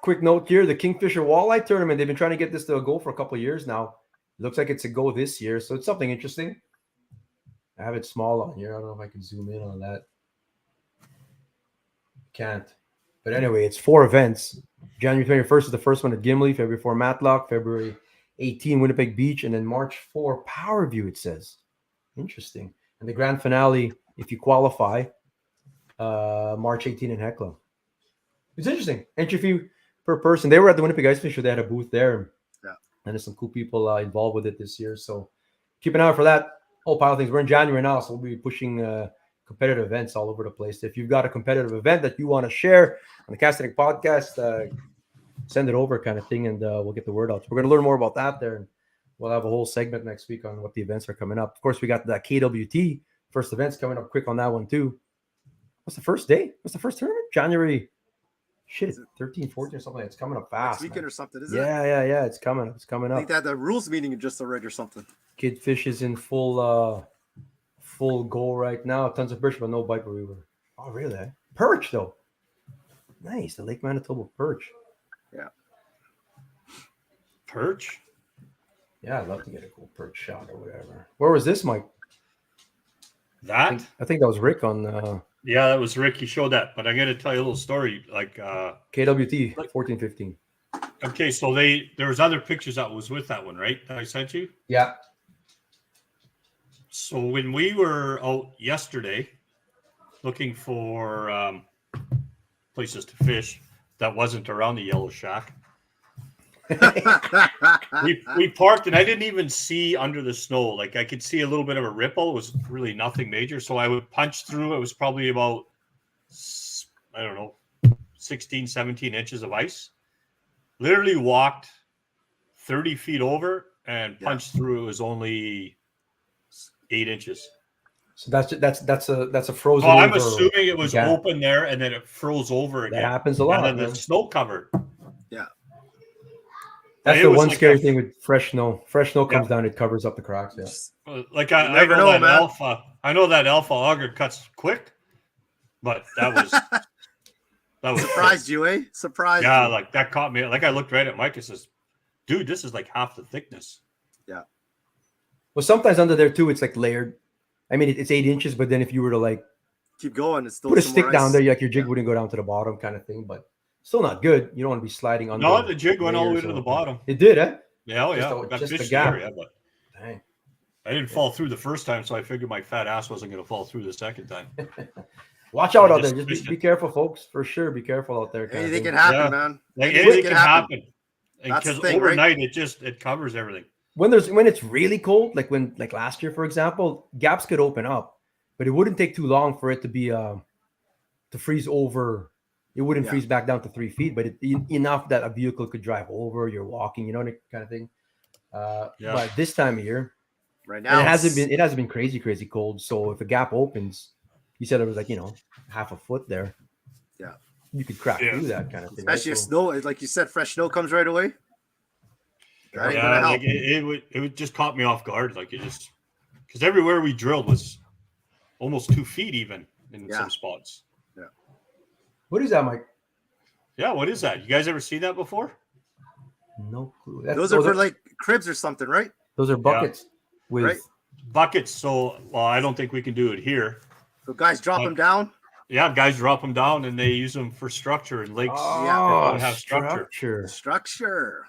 Quick note here: the Kingfisher Walleye tournament. They've been trying to get this to a go for a couple of years now. Looks like it's a go this year, so it's something interesting. I have it small on here. I don't know if I can zoom in on that. Can't. But anyway, it's 4 events. January 21st is the first one at Gimli, February 4 Matlock, February 18 Winnipeg Beach, and then March 4 Power View, it says. Interesting. And the grand finale, if you qualify, March 18 in Hecla. It's interesting. Entry fee per person. They were at the Winnipeg Ice Fisher. They had a booth there. Yeah. And there's some cool people involved with it this year. So keep an eye out for that. Whole pile of things. We're in January now, so we'll be pushing competitive events all over the place. If you've got a competitive event that you want to share on the Castanet podcast, send it over kind of thing, and we'll get the word out. So we're going to learn more about that there, and we'll have a whole segment next week on what the events are coming up. Of course, we got the KWT first events coming up quick on that one too. What's the first day? What's the first tournament? January. Shit, 13, 14 or something. It's coming up fast. Next weekend or something, isn't it? Yeah. It's coming up. I think that the rules meeting just already or something. Kidfish is in full goal right now. Tons of perch, but no bite retriever. Oh, really? Perch, though. Nice. The Lake Manitoba perch. Yeah. Perch? Yeah, I'd love to get a cool perch shot or whatever. Where was this, Mike? I think that was Rick on... Yeah, that was Rick. He showed that. But I'm going to tell you a little story. Like KWT, 14-15. Okay, so there was other pictures that was with that one, right? That I sent you? Yeah. So when we were out yesterday looking for places to fish that wasn't around the Yellow Shack, we parked and I didn't even see under the snow. Like I could see a little bit of a ripple. It was really nothing major. So I would punch through. It was probably about, 16, 17 inches of ice. Literally walked 30 feet over and punched through. It was only 8 inches. So that's a frozen. Oh, I'm assuming it was open there and then it froze over again. That happens a lot. And then the snow covered. Yeah. That's the one scary thing with fresh snow. Fresh snow comes down, it covers up the cracks. Yeah. Like I know that alpha. I know that alpha auger cuts quick, but that was surprised you, eh? Surprised. Yeah, you. like that caught me. Like I looked right at Mike and says, "Dude, this is like half the thickness." Yeah. Well, sometimes under there too, it's like layered. I mean, it's 8 inches, but then if you were to like keep going, it's still put a stick down there, like your jig wouldn't go down to the bottom, kind of thing. But still not good. You don't want to be sliding on. No, the jig went all the way to the bottom. It did, eh? Yeah, got just fish a gap. area, but dang. I didn't fall through the first time, so I figured my fat ass wasn't going to fall through the second time. Watch out out there. Just be careful, folks. For sure, be careful out there. Anything can happen, man. Like anything can happen. Because overnight, right? it covers everything. When it's really cold, like last year, for example, gaps could open up, but it wouldn't take too long for it to be to freeze over. It wouldn't freeze back down to 3 feet, but enough that a vehicle could drive over. You're walking, kind of thing. But this time of year, right now, it hasn't been crazy cold. So if a gap opens, you said it was like half a foot there. Yeah, you could crack through that kind of thing. Especially if snow, like you said, fresh snow comes right away. Yeah, like it would just caught me off guard. Like it just because everywhere we drilled was almost 2 feet even in some spots. Yeah. What is that, Mike? Yeah, what is that? You guys ever seen that before? No clue. Those are for like cribs or something, right? Those are buckets with Right. buckets. So, well, I don't think we can do it here. So guys drop them down. Yeah, guys drop them down and they use them for structure and lakes. Oh, have structure. Structure.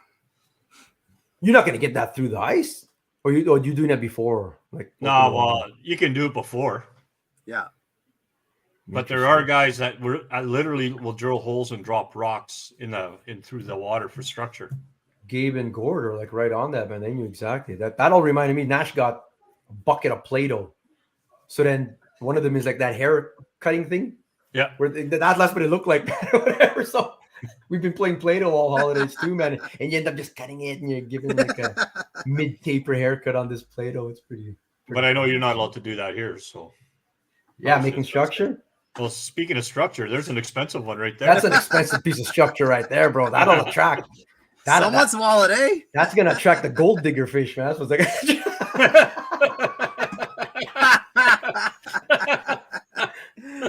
You're not gonna get that through the ice, or you doing that before? Like No, well, you can do it before. Yeah. But there are guys that literally will drill holes and drop rocks in through the water for structure. Gabe and Gord are like right on that, man. They knew exactly that. That all reminded me. Nash got a bucket of PlayDoh. So then one of them is like that hair cutting thing. Yeah. Where that last, but it looked like that or whatever. So we've been playing PlayDoh all holidays too, man. And you end up just cutting it and you're giving like a mid-taper haircut on this PlayDoh. It's pretty but I know you're not allowed to do that here. So yeah, making structure. Well, speaking of structure, there's an expensive one right there. That's an expensive piece of structure right there, bro. That'll attract someone's wallet, eh? That's gonna attract the gold digger fish, man. That's what's like.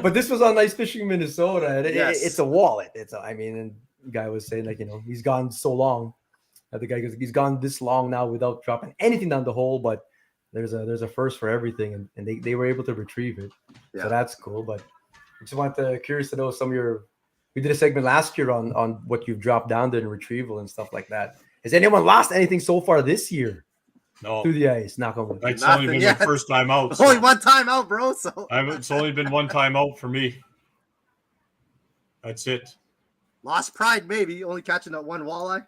But this was on Ice Fishing Minnesota. It's a wallet. And the guy was saying like, he's gone so long. The guy goes, he's gone this long now without dropping anything down the hole. But there's a first for everything, and they were able to retrieve it. Yeah. So that's cool. But I just curious to know some of your. We did a segment last year on what you've dropped down there in retrieval and stuff like that. Has anyone lost anything so far this year? No. Through the ice, knock on wood. It's only been the first time out. So. Only one time out, bro. So it's only been one time out for me. That's it. Lost pride, maybe. Only catching that one walleye.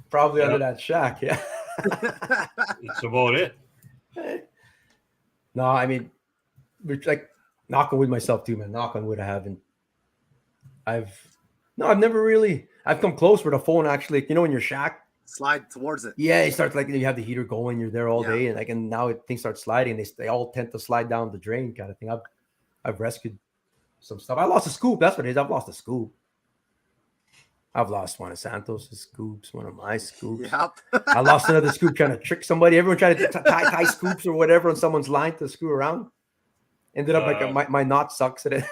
Probably under that shack, yeah. That's about it. No, I mean, like knock on wood myself too, man. Knock on wood, I haven't. I've never really. I've come close with a phone actually. In your shack. Slide towards it. Yeah, it starts like you have the heater going, you're there all day, and now things start sliding. They all tend to slide down the drain, kind of thing. I've rescued some stuff. I lost a scoop. That's what it is. I've lost a scoop. I've lost one of Santos' scoops, one of my scoops. Yep. I lost another scoop trying to trick somebody. Everyone trying to tie scoops or whatever on someone's line to screw around. Ended up like my knot sucks at it.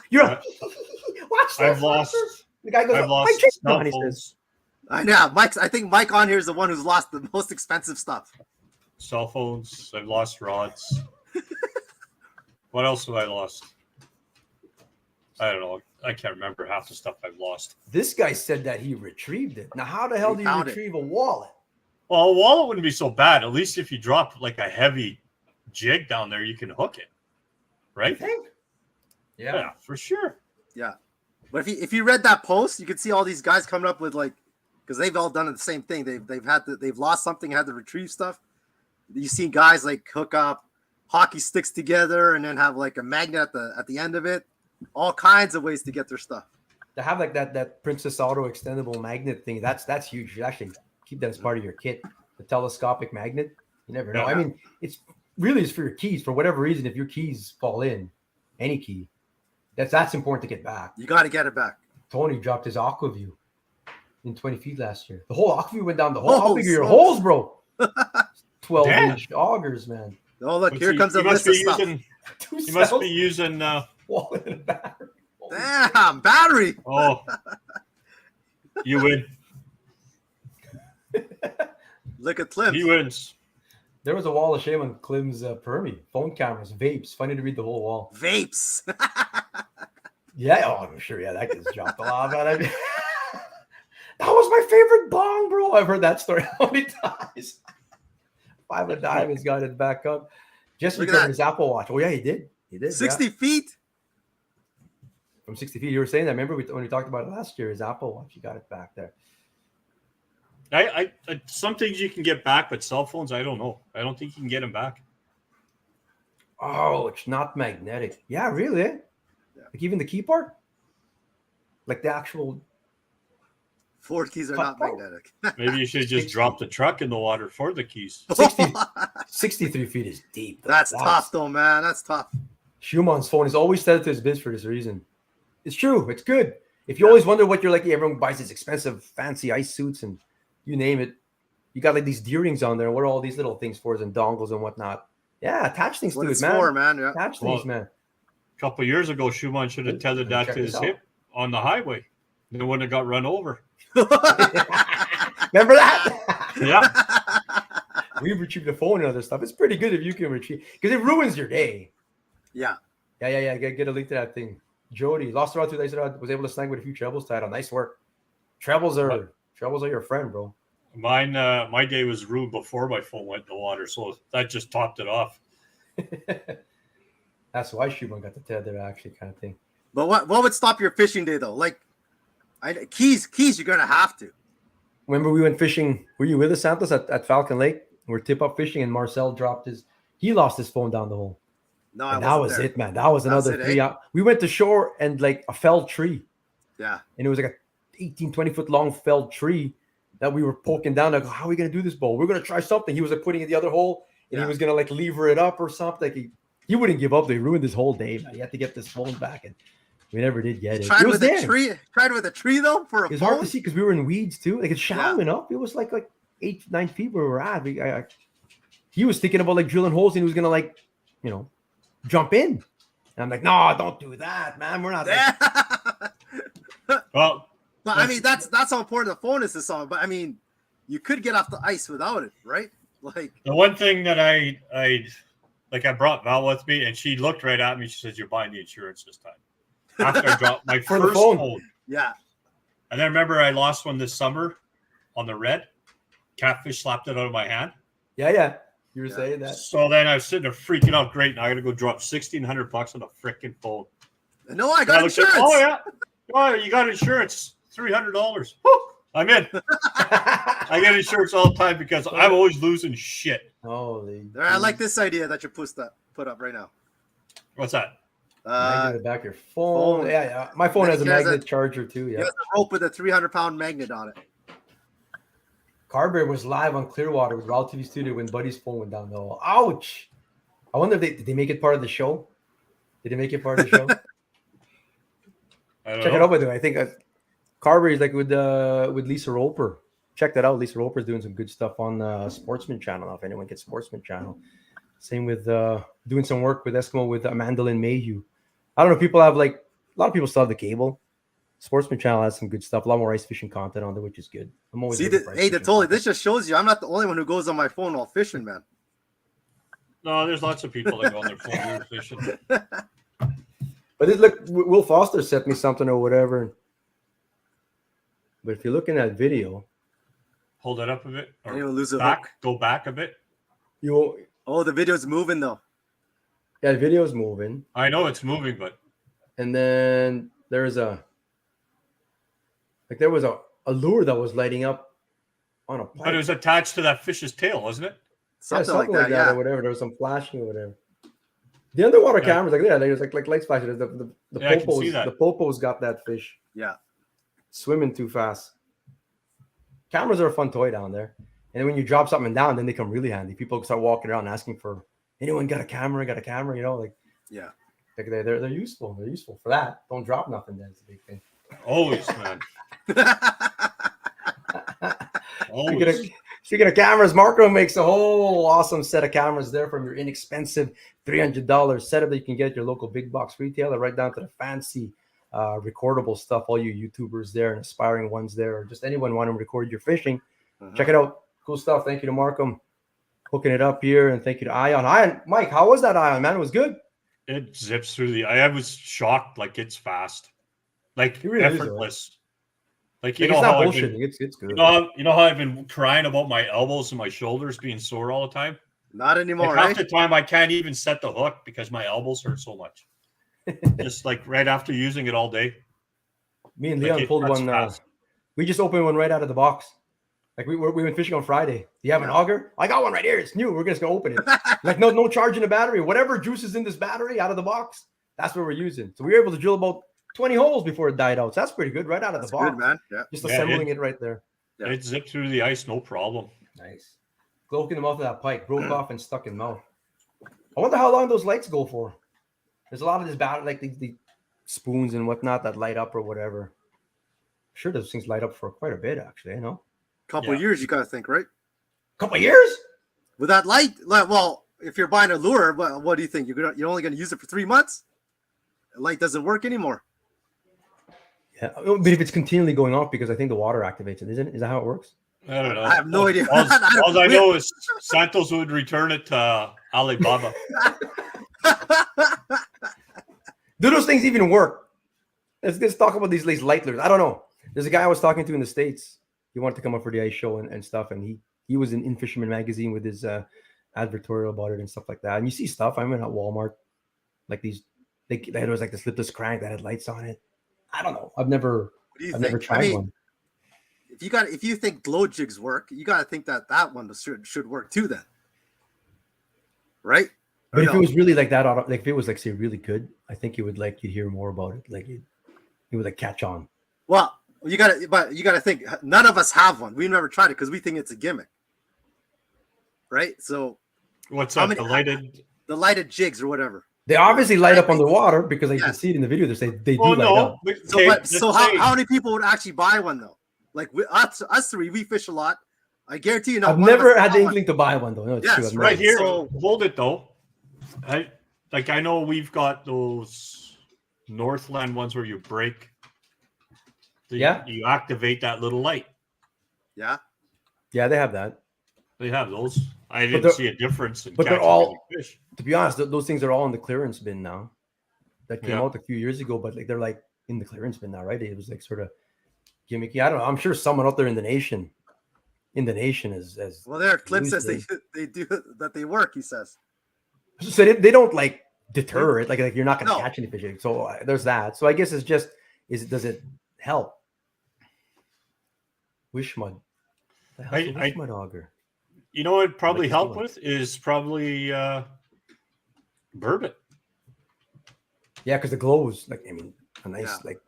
You're watch that. I've lost. The guy goes, my on, he says. I know. I think Mike on here is the one who's lost the most expensive stuff. Cell phones. I've lost rods. What else have I lost? I don't know. I can't remember half the stuff I've lost. This guy said that he retrieved it. Now, how the hell do you retrieve a wallet? Well, a wallet wouldn't be so bad. At least if you drop like a heavy jig down there, you can hook it. Right? Yeah, for sure. Yeah. But if you read that post, you could see all these guys coming up with like, because they've all done the same thing. They've lost something, had to retrieve stuff. You see guys like hook up hockey sticks together and then have like a magnet at the end of it. All kinds of ways to get their stuff. To have like that Princess Auto extendable magnet thing, that's huge. You actually keep that as part of your kit. The telescopic magnet. You never know. I mean, it's really is for your keys. For whatever reason, if your keys fall in, any key, that's important to get back. You got to get it back. Tony dropped his Aquaview in 20 feet last year. The whole Aquaview went down the hole. How big are your holes, bro? 12-inch augers, man. Oh, look, here comes a list of stuff. You must be using wallet and a battery. Damn, battery. Oh, you win. Look at Clem. He wins. There was a wall of shame on Clem's Permi. Phone cameras, vapes. Funny to read the whole wall. Vapes. Yeah, I'm sure. Yeah, that gets dropped a lot. But that was my favorite bong, bro. I've heard that story how many times. Five of Diamonds got it back up. Just recovered his Apple Watch. Oh, yeah, he did. He did. 60 feet? From 60 feet. You were saying that. Remember when we talked about it last year, his Apple Watch, he got it back there. I some things you can get back, but cell phones, I don't know. I don't think you can get them back. Oh, it's not magnetic. Yeah, really? Yeah. Like even the key part? Like the actual... Ford keys are not magnetic. Maybe you should just drop the truck in the water for the keys. 63 feet is deep. That's tough, though, man. That's tough. Schumann's phone is always tethered to his biz for this reason. It's true. It's good. If you always wonder what you're like, everyone buys these expensive, fancy ice suits and you name it. You got like these deer rings on there. What are all these little things for and dongles and whatnot? Yeah, attach things to it, man. For, man. Yeah. Attach things, man. A couple of years ago, Schumann should have tethered that to his hip on the highway. The one that got run over. Remember that? Yeah. We retrieved the phone and other stuff. It's pretty good if you can retrieve, because it ruins your day. Yeah. Yeah. Get a link to that thing. Jody lost around 2 days. Was able to snag with a few trebles tied on. Nice work. Trebles are your friend, bro. Mine, my day was ruined before my phone went in the water, so that just topped it off. That's why Shubman got the tether, actually, kind of thing. But what would stop your fishing day though? Like, keys, you're gonna have to. Remember we went fishing? Were you with us, Santos, at Falcon Lake? We're tip up fishing, and Marcel he lost his phone down the hole. No, and that was it, man. That was another 3 hours. We went to shore and like a felled tree. Yeah. And it was like a 18, 20 foot long felled tree that we were poking down. Like, how are we gonna do this, Bo? We're gonna try something. He was like putting it in the other hole, and he was gonna like lever it up or something. Like he wouldn't give up. They ruined his whole day, man. He had to get this phone back, and we never did get it. Tried with a tree though for a phone. It's hard to see because we were in weeds too. Like it's shallow enough. It was like 8, 9 feet where we were at. He was thinking about like drilling holes, and he was gonna like, jump in. And I'm like, no, don't do that, man. We're not. Well, but I mean, that's how important the phone is to someone. But I mean, you could get off the ice without it, right? Like the one thing that I brought Val with me, and she looked right at me. She says, "You're buying the insurance this time." After I dropped my first phone. Yeah. And then remember, I lost one this summer on the red. Catfish slapped it out of my hand. Yeah. You were saying that. So then I was sitting there freaking out. Great. Now I got to go drop $1,600 on a freaking phone. No, I got insurance. Oh, yeah. Oh, you got insurance. $300. I'm in. I get insurance all the time because I'm always losing shit. Holy. I like this idea that you put up right now. What's that? Magnet back your phone. Yeah. My phone has a magnet charger too. Yeah. It has a rope with a 300-pound magnet on it. Carberry was live on Clearwater with Raw TV Studio when Buddy's phone went down the hole. Ouch! I wonder if did they make it part of the show? Did they make it part of the show? Check it out, by the way. I think Carberry is like with Lisa Roper. Check that out. Lisa Roper's doing some good stuff on Sportsman Channel. If anyone gets Sportsman Channel, same with doing some work with Eskimo with Amanda Lynn Mayhew. I don't know. People have a lot of people still have the cable. Sportsman Channel has some good stuff. A lot more ice fishing content on there, which is good. I'm always this just shows you I'm not the only one who goes on my phone while fishing, man. No, there's lots of people that go on their phone fishing. But look, Will Foster sent me something or whatever. But if you look in that video, hold it up a bit. Or lose a back. hook. Go back a bit. The video's moving though. Yeah, the video's moving. I know it's moving, but and then there's there was a lure that was lighting up on a pipe. But it was attached to that fish's tail, wasn't it? Something like that, or whatever. There was some flashing or whatever. The underwater cameras, there's like lights flashing. The Popo's got that fish. Yeah. Swimming too fast. Cameras are a fun toy down there. And then when you drop something down, then they come really handy. People start walking around asking for, anyone got a camera? Yeah. They're useful. They're useful for that. Don't drop nothing. That's a big thing. Always, man. Speaking of cameras, Marco makes a whole awesome set of cameras there from your inexpensive $300 setup that you can get at your local big box retailer, right down to the fancy recordable stuff. All you YouTubers there and aspiring ones there, or just anyone want to record your fishing, check it out. Cool stuff. Thank you to Markham hooking it up here, and thank you to Ion. Mike, how was that Ion, man? It was good. It zips through I was shocked. Like, it's fast, like really effortless. Like, it's not bullshitting. It's good. You know how I've been crying about my elbows and my shoulders being sore all the time? Not anymore. Like, half the time I can't even set the hook because my elbows hurt so much. Just like right after using it all day. Me and Leon pulled one. We just opened one right out of the box. Like we went fishing on Friday. Do you have an auger? I got one right here. It's new. We're just gonna open it. Like no charge in the battery. Whatever juice is in this battery out of the box, that's what we're using. So we were able to drill about 20 holes before it died out. So that's pretty good, right out of the box. Good, man. Yeah. Just assembling it right there. Yeah. It zipped through the ice, no problem. Nice. Gloke in the mouth of that pike, broke off and stuck in mouth. I wonder how long those lights go for. There's a lot of this battery, like the spoons and whatnot that light up or whatever. I'm sure those things light up for quite a bit, actually. You know, couple of years, you gotta think, right? Couple of years with that light. Well, if you're buying a lure, what do you think? You're only gonna use it for 3 months. The light doesn't work anymore. Yeah, but if it's continually going off, because I think the water activates it, isn't it? Is that how it works? I don't know. I have no idea. All I know is Santos would return it to Alibaba. Do those things even work? Let's talk about these light lures. I don't know. There's a guy I was talking to in the States. He wanted to come up for the ice show and stuff, and he was in Fisherman magazine with his advertorial about it and stuff like that. And you see stuff. I went at Walmart, like these. There was like this lipless crank that had lights on it. I don't know. I've never tried one. If you think glow jigs work, you got to think that one should work too. Then, right? But if it was really like that, like if it was like say really good, I think you'd hear more about it. Like it would like catch on. Well, you got to think. None of us have one. We've never tried it because we think it's a gimmick, right? So, what's up? The lighted jigs or whatever. They obviously light up underwater because I can see it in the video. They do light up. So how many people would actually buy one though? Like us three, we fish a lot. I guarantee you. I've never had the inkling to buy one though. No, it's true. Right here. So, hold it though. I know we've got those Northland ones where you break. You activate that little light. Yeah. Yeah, they have that. They have those. I didn't see a difference in but they're all fish. To be honest, those things are all in the clearance bin now. That came out a few years ago, but like they're like in the clearance bin now, right? It was like sort of gimmicky. I don't know. I'm sure someone out there in the nation is well. There, Clint says they do that. They work. He says. So they don't like deter it. Like you're not going to catch any fish. So there's that. So I guess it's just does it help? Wishmud. The hell's a Wishmud auger? You know what it'd probably help with is probably bourbon. Yeah, because the glows, like a nice like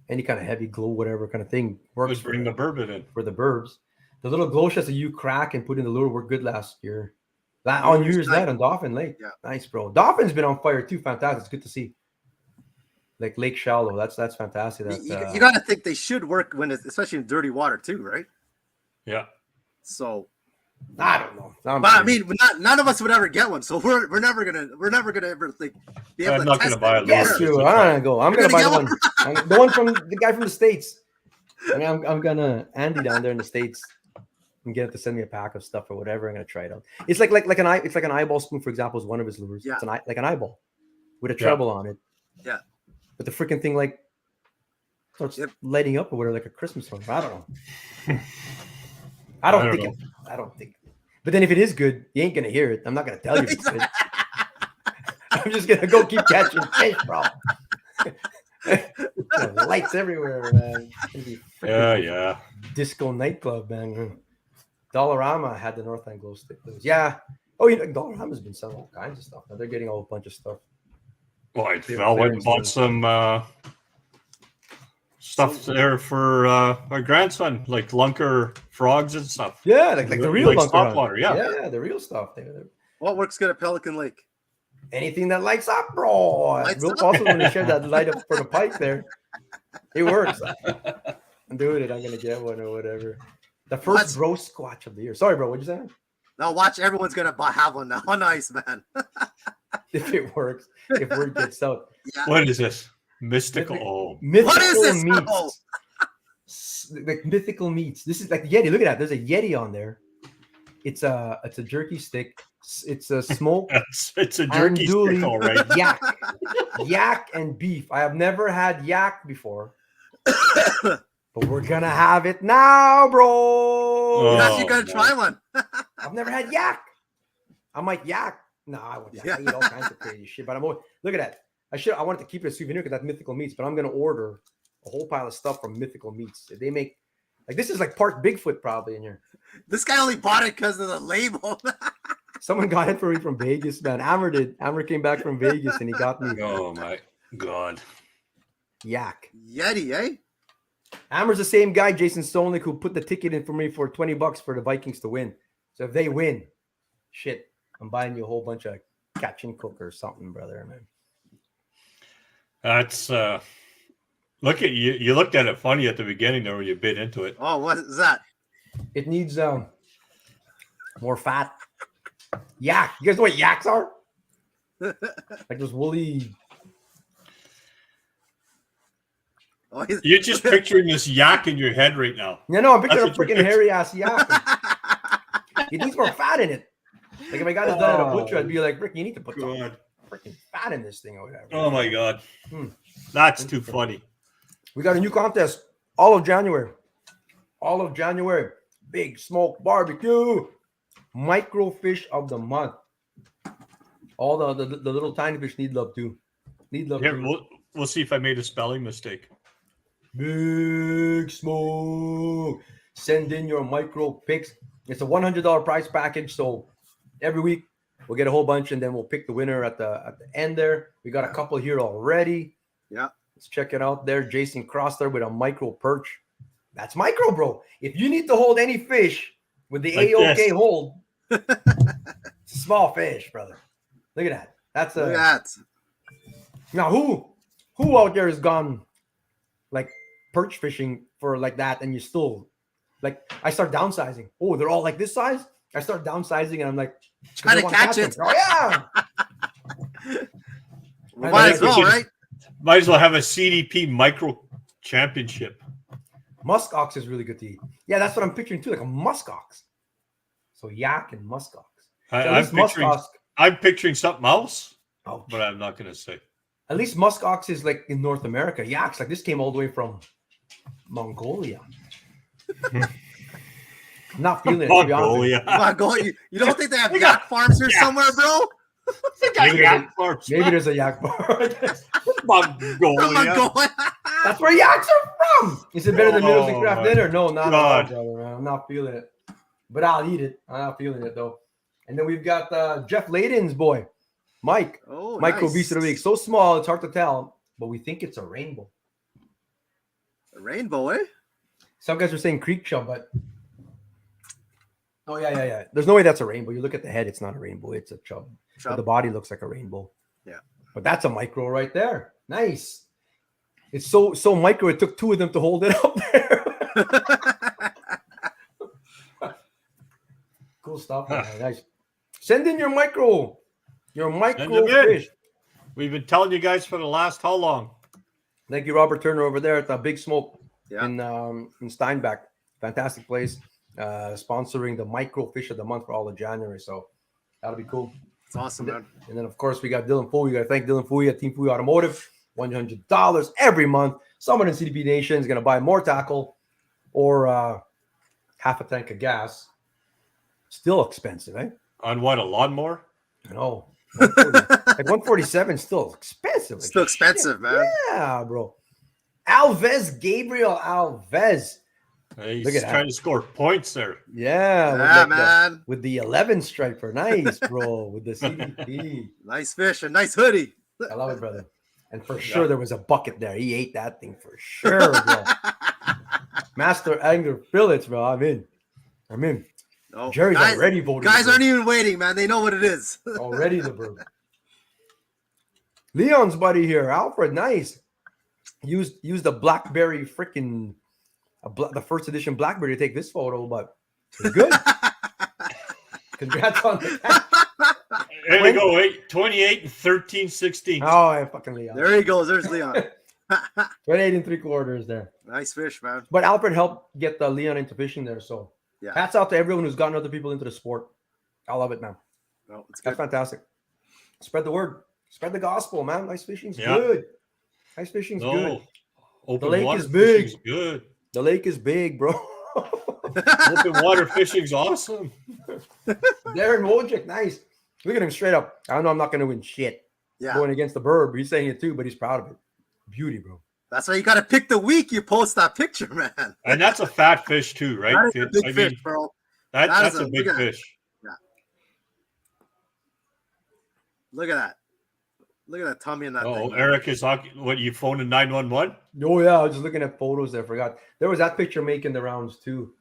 any kind of heavy glow, whatever kind of thing works. Just bring the bourbon in for the burbs. The little glow shots that you crack and put in the lure worked good last year. On New Year's night on Dauphin Lake. Yeah. Nice, bro. Dauphin's been on fire too. Fantastic. It's good to see. Like Lake Shallow. That's fantastic. You got to think they should work especially in dirty water too, right? Yeah. So I don't know. But I mean, none of us would ever get one, so we're never gonna ever like be able to test buy it. Yes, true. I'm gonna buy the one. The one from the guy from the States. I mean, I'm gonna Andy down there in the States and get it to send me a pack of stuff or whatever. I'm gonna try it out. It's like an eyeball spoon, for example, is one of his lures. Yeah. It's like an eyeball with a treble on it. Yeah. But the freaking thing like starts lighting up or whatever, like a Christmas one. I don't know. I don't think. But then if it is good, you ain't gonna hear it. I'm not gonna tell you it's good. I'm just gonna go keep catching fish, bro. Lights everywhere, man. Yeah. Disco nightclub, man. Dollarama had the Northland glow stick. Yeah. Oh, Dollarama's been selling all kinds of stuff. Now they're getting a whole bunch of stuff. Well, I went and bought some stuff there for my grandson, like lunker frogs and stuff. Yeah, like the real lunker stop water. Yeah, the real stuff. What works good at Pelican Lake? Anything that lights up, bro. Also, when they share that light up for the pike there, it works. I'm doing it. I'm gonna get one or whatever. The first bro squatch of the year. Sorry, bro. What'd you say? Now watch. Everyone's gonna have one now. Oh, nice, man. If it works, if word gets out. Yeah. What is this? Mythical. What is this? Meats. Like mythical meats. This is like Yeti. Look at that. There's a Yeti on there. It's a jerky stick. It's a smoke. It's a jerky stick, all right. Yak and beef. I have never had yak before, but we're gonna have it now, bro. You're actually gonna try one. I've never had yak. I'm like yak. No, I wouldn't. I eat all kinds of crazy shit. But look at that. I wanted to keep it a souvenir because that's Mythical Meats, but I'm gonna order a whole pile of stuff from Mythical Meats. They make like this is like part Bigfoot probably in here. This guy only bought it because of the label. Someone got it for me from Vegas, man. Amber did. Amber came back from Vegas and he got me. Oh my god. Yak. Yeti, eh? Amber's the same guy, Jason Stolnick, who put the ticket in for me for $20 for the Vikings to win. So if they win, shit, I'm buying you a whole bunch of catch and cook or something, brother, man. That's look at you. You looked at it funny at the beginning there when you bit into it. Oh, what is that? It needs more fat. Yak. You guys know what yaks are? Like those woolly. Oh, You're just picturing this yak in your head right now. Yeah, no, I'm picturing a That's what freaking you're hairy ass yak. He needs more fat in it. Like if I got this done at a butcher, I'd be like, Rick, you need to put some freaking fat in this thing or whatever. Oh my god, that's too funny. We got a new contest all of January. All of January, Big Smoke Barbecue, Microfish of the Month. All the little tiny fish need love too. Need love Here, too. we'll see if I made a spelling mistake. Big Smoke. Send in your micro picks. It's a $100 prize package. So every week we'll get a whole bunch, and then we'll pick the winner at the end there. We got a couple here already. Yeah. Let's check it out there. Jason Cross there with a micro perch. That's micro, bro. If you need to hold any fish with the Like AOK this. hold, it's a small fish, brother. Look at that. That's Look at that. Now who out there has gone like perch fishing for like that, and you still like I start downsizing. Oh, they're all like this size. I start downsizing, and I'm like Trying to catch them. it. Oh yeah. Might as well, right? Might as well have a CDP micro championship. Musk ox is really good to eat. Yeah, that's what I'm picturing too, like a musk ox. So yak and musk ox. So I'm picturing something else, oh, but I'm not going to say. At least musk ox is like in North America. Yaks, like this came all the way from Mongolia. I'm not feeling it. To be honest with you. Mongolia. You don't think they have yak farms here somewhere, bro? Maybe there's a yak farm. Mongolia. That's where yaks are from. Is it better than Middles and Craft Dinner? No, not at all, God. brother, man. I'm not feeling it. But I'll eat it. I'm not feeling it, though. And then we've got Jeff Layden's boy, Mike. Oh, Micro nice. Beast of the Week. So small, it's hard to tell, but we think it's a rainbow. A rainbow, eh? Some guys are saying creek chub, but oh yeah. There's no way that's a rainbow. You look at the head, it's not a rainbow, it's a chub. But the body looks like a rainbow. Yeah. But that's a micro right there. Nice. It's so micro, it took two of them to hold it up there. Cool stuff. Man. Nice. Send in your micro fish. We've been telling you guys for the last how long? Thank you, Robert Turner, over there at the Big Smoke in Steinbach. Fantastic place. Sponsoring the micro fish of the month for all of January. So that'll be cool. It's awesome, man. And then, of course, we got Dylan Fooey. We got to thank Dylan Fooey at Team Fooey Automotive. $100 every month. Someone in CDP Nation is going to buy more tackle or half a tank of gas. Still expensive, eh? On what, a lawnmower? I know. 147 is still expensive. Like, Still expensive, man. Yeah, bro. Gabriel Alves. He's Look at trying that. to score points there. Yeah, Man. with the 11 striper. Nice, bro. With the CDP. Nice fish and nice hoodie. I love it, brother. And for sure, there was a bucket there. He ate that thing for sure, bro. Master Angler Fillets, bro. I'm in. Oh, Jerry's already voted. Guys aren't even waiting, man. They know what it is. Already the bird. Leon's buddy here, Alfred. Nice. Used the BlackBerry freaking the first edition BlackBerry to take this photo, but it's good. Congrats on the There you go, 28 and 13, 16. Oh, yeah, fucking Leon. There he goes. There's Leon. 28 3/4 there. Nice fish, man. But Alfred helped get the Leon into fishing there, so Yeah. hats out to everyone who's gotten other people into the sport. I love it, man. No, it's That's good. fantastic. Spread the word. Spread the gospel, man. Nice fishing's Yeah. good. Nice fishing's good. Open lake water is big. fishing's good. The lake is big, bro. Open water fishing's awesome. Darren Wojcik, nice. Look at him straight up. I know I'm not going to win shit Yeah. going against the bird. He's saying it too, but he's proud of it. Beauty, bro. That's why you got to pick the week you post that picture, man. And that's a fat fish too, right? That is a big fish, bro. That's is a big look at that. fish. Look at that. Look at that tummy in that Oh, thing. Eric is what you phoning 911? Oh, yeah. I was just looking at photos there. Forgot. There was that picture making the rounds too.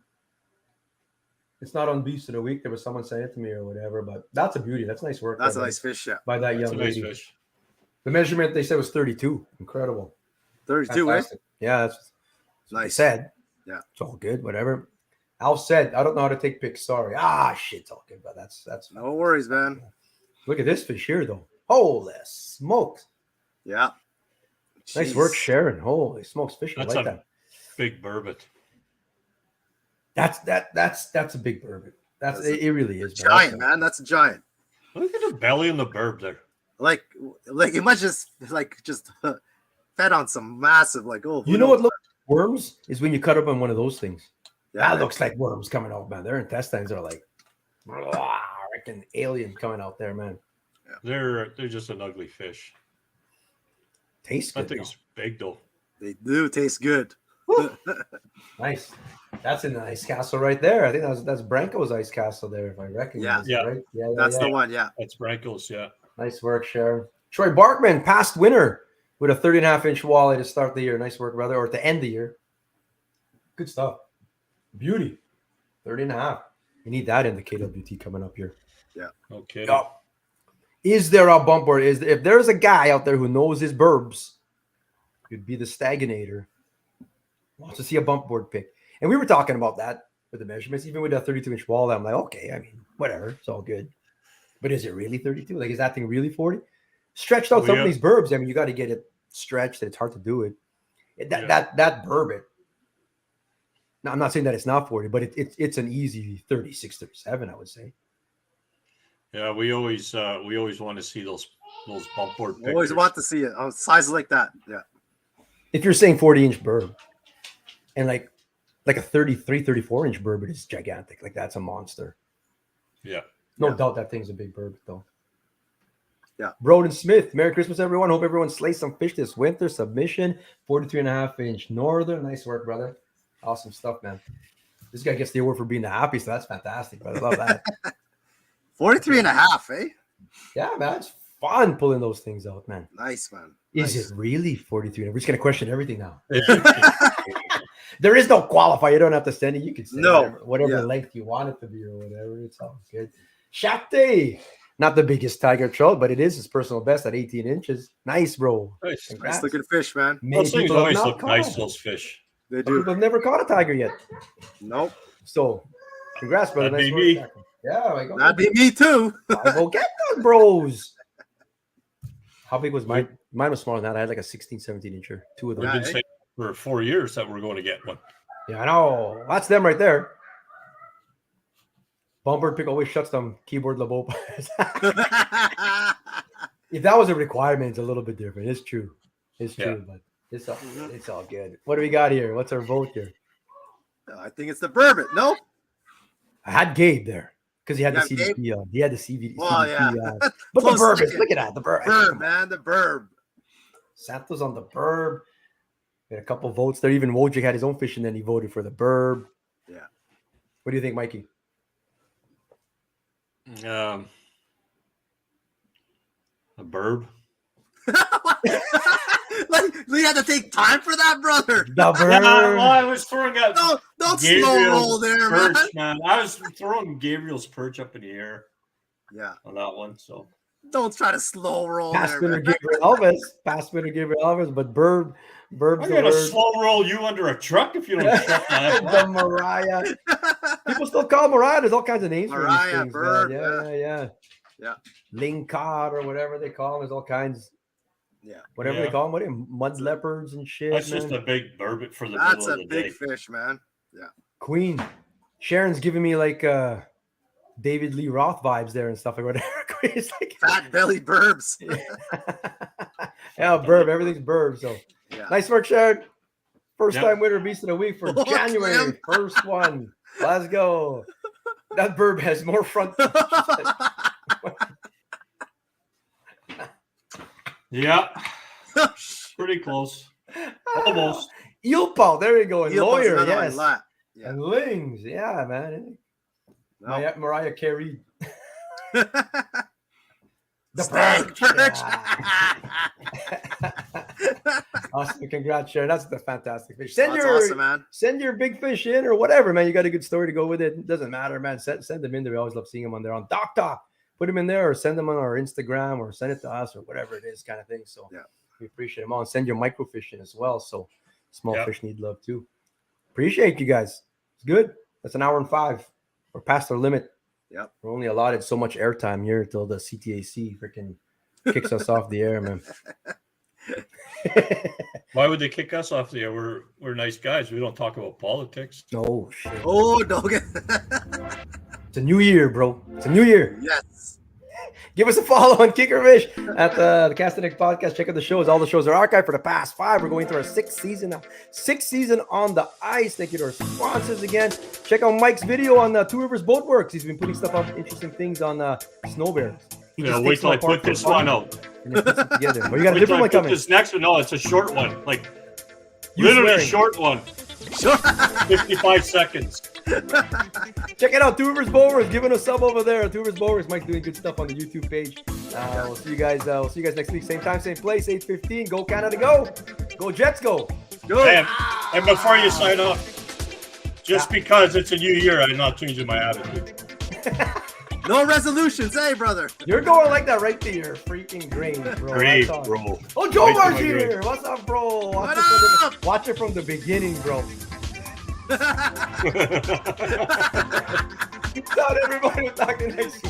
It's not on Beast of the Week. There was someone saying it to me or whatever, but that's a beauty. That's nice work. That's a there, nice fish, yeah. by that That's a young nice lady. fish. The measurement they said was 32. Incredible. 32, eh? Fantastic. Yeah, that's what they Nice. said. Yeah. It's all good. Whatever. Alf said, I don't know how to take pics. Sorry. Shit. It's all good, but that's No worries, man. Look at this fish here, though. Holy smokes. Yeah. Nice work, Jeez. Sharon. Holy smokes, fishing. I That's like a that. big burbot. That's a big burbot. It really is, man. Giant, man. That's a giant. Look at the belly and the burb there. Like it must just fed on some massive who You know knows what looks like worms is when you cut up on one of those things. Yeah, That man. looks like worms coming out, man. Their intestines are like freaking alien coming out there, man. They're just an ugly fish. Tastes That good. thing's big though. They do taste good. Nice. That's in the ice castle right there. I think that's Branko's ice castle there, if I recognize it, Yeah. right? Yeah, That's the one, yeah. That's Branko's, yeah. Nice work, Sharon. Troy Barkman, past winner with a 30.5-inch walleye to start the year. Nice work, brother, or to end the year. Good stuff. Beauty. 30.5. You need that in the KWT coming up here. Okay. Yo. Is there a bump board? If there's a guy out there who knows his burbs, you'd be the Staginator. Wants to see a bump board pick. And we were talking about that with the measurements, even with that 32-inch wall. I'm like, okay, I mean, whatever, it's all good. But is it really 32? Like, is that thing really 40? Stretched out some of these burbs. I mean, you got to get it stretched, and it's hard to do it. That burbot. Now, I'm not saying that it's not 40, but it's an easy 36, 37, I would say. Yeah, we always want to see those bump board pictures. Always want to see it. Sizes like that. Yeah. If you're saying 40-inch burb, and like a 33, 34-inch burbot is gigantic. Like, that's a monster. Yeah. No doubt that thing's a big burbot, though. Yeah. Broden Smith, Merry Christmas, everyone. Hope everyone slays some fish this winter. Submission, 43.5-inch northern. Nice work, brother. Awesome stuff, man. This guy gets the award for being the happiest, so that's fantastic, brother. Love that. 43.5, eh? Yeah, man. It's fun pulling those things out, man. Nice, man. Is Nice. it really 43? We're just going to question everything now. There is no qualifier. You don't have to send it. You can send whatever length you want it to be or whatever. It's all good. Shakti. Not the biggest tiger trout, but it is his personal best at 18 inches. Nice, bro. Nice. Nice looking fish, man. Those things always look nice, those fish. They do. People have never caught a tiger yet. Nope. So, congrats, brother. That'd Nice be work. me. Yeah, That'd be me too. I go get them, bros. How big was mine? Mine was smaller than that. I had like a 16, 17 incher. Two of them. We've been saying for 4 years that we're going to get one. Yeah, I know. That's them right there. Bumper pick always shuts them. Keyboard Labo. If that was a requirement, it's a little bit different. It's true. It's true, but it's all good. What do we got here? What's our vote here? I think it's the burbot. Nope. I had Gabe there because he had the CDP on. He had the CDP. Oh, yeah. But the burb is, look at that. The burb. Burb, man. The burb. Santos on the burb. We had a couple votes there. Even Wojcik had his own fish, and then he voted for the burb. Yeah. What do you think, Mikey? A burb. Like, you had to take time for that, brother. The burb. Yeah, well, I was throwing out Don't slow roll there, perch, man. I was throwing Gabriel's perch up in the air. Yeah. On that one, so. Don't try to slow roll Past there, winner man. Gabriel Alves. Past winner Gabriel Alves, but burb's I'm the gonna word. slow roll you under a truck if you don't shut that. The Mariah. People still call Mariah. There's all kinds of names Mariah, for these things. burb, Yeah. Lingcod or whatever they call them. There's all kinds. Yeah. Whatever they call them. What are they? Mud leopards and shit. That's man. just a big burbot for the That's middle a of the big day. fish, man. Yeah. Queen. Sharon's giving me like David Lee Roth vibes there and stuff like whatever. Queen's like Fat belly burbs. yeah, burb. Everything's burb. So Yeah. nice work, Sharon. First time winner Beast of the Week for Oh, January. Slim. First one. Let's go. That burb has more front. Yeah. Pretty close. Almost. Eelpal, there you go. And Eelpal's lawyer, another one, yes. lot. Yeah. And Lings, yeah, man. No. Mariah Carey. The Stag perch. perch. Awesome. Congrats, Sharon. That's the fantastic fish. Send That's your awesome, man. send your big fish in or whatever, man. You got a good story to go with it. It doesn't matter, man. Send them in there. We always love seeing them on there on Doc Talk. Put them in there or send them on our Instagram or send it to us or whatever it is, kind of thing. So we appreciate them all. And send your microfish in as well. So small fish need love too. Appreciate you guys. It's good. That's an hour and 5. We're past our limit. Yep. We're only allotted so much airtime here until the CTAC freaking kicks us off the air, man. Why would they kick us off the air? We're nice guys. We don't talk about politics. Oh shit! Oh, don't get. It's a new year, bro. It's a new year. Yes. Give us a follow on Kickerfish at the Castanex Podcast. Check out the shows. All the shows are archived for the past 5. We're going through our 6th season now. 6th season on the ice. Thank you to our sponsors again. Check out Mike's video on Two Rivers Boat Works. He's been putting stuff up, interesting things on snow bears. He Yeah, just wait takes till them I apart put for this fun one out. and then puts them together. Well, you got a Wait till different I one put coming. this next one. No, it's a short one. Like You literally swearing. short one. Sure. 55 seconds. Check it out, Two Rivers Bowers, giving us sub over there. Two Rivers Bowers, Mike doing good stuff on the YouTube page. We'll see you guys. We'll see you guys next week, same time, same place, 8:15. Go Canada, go! Go Jets, go! Go. And before you sign off, just because it's a new year, I'm not changing my attitude. No resolutions, hey, brother. You're going like that right to your freaking grave, bro. Great, That's all. bro. Oh, Joe Right to Marsh my here. grave. What's up, bro? What Watch it from the beginning, bro. Peace out, everybody. We'll talk to you next week.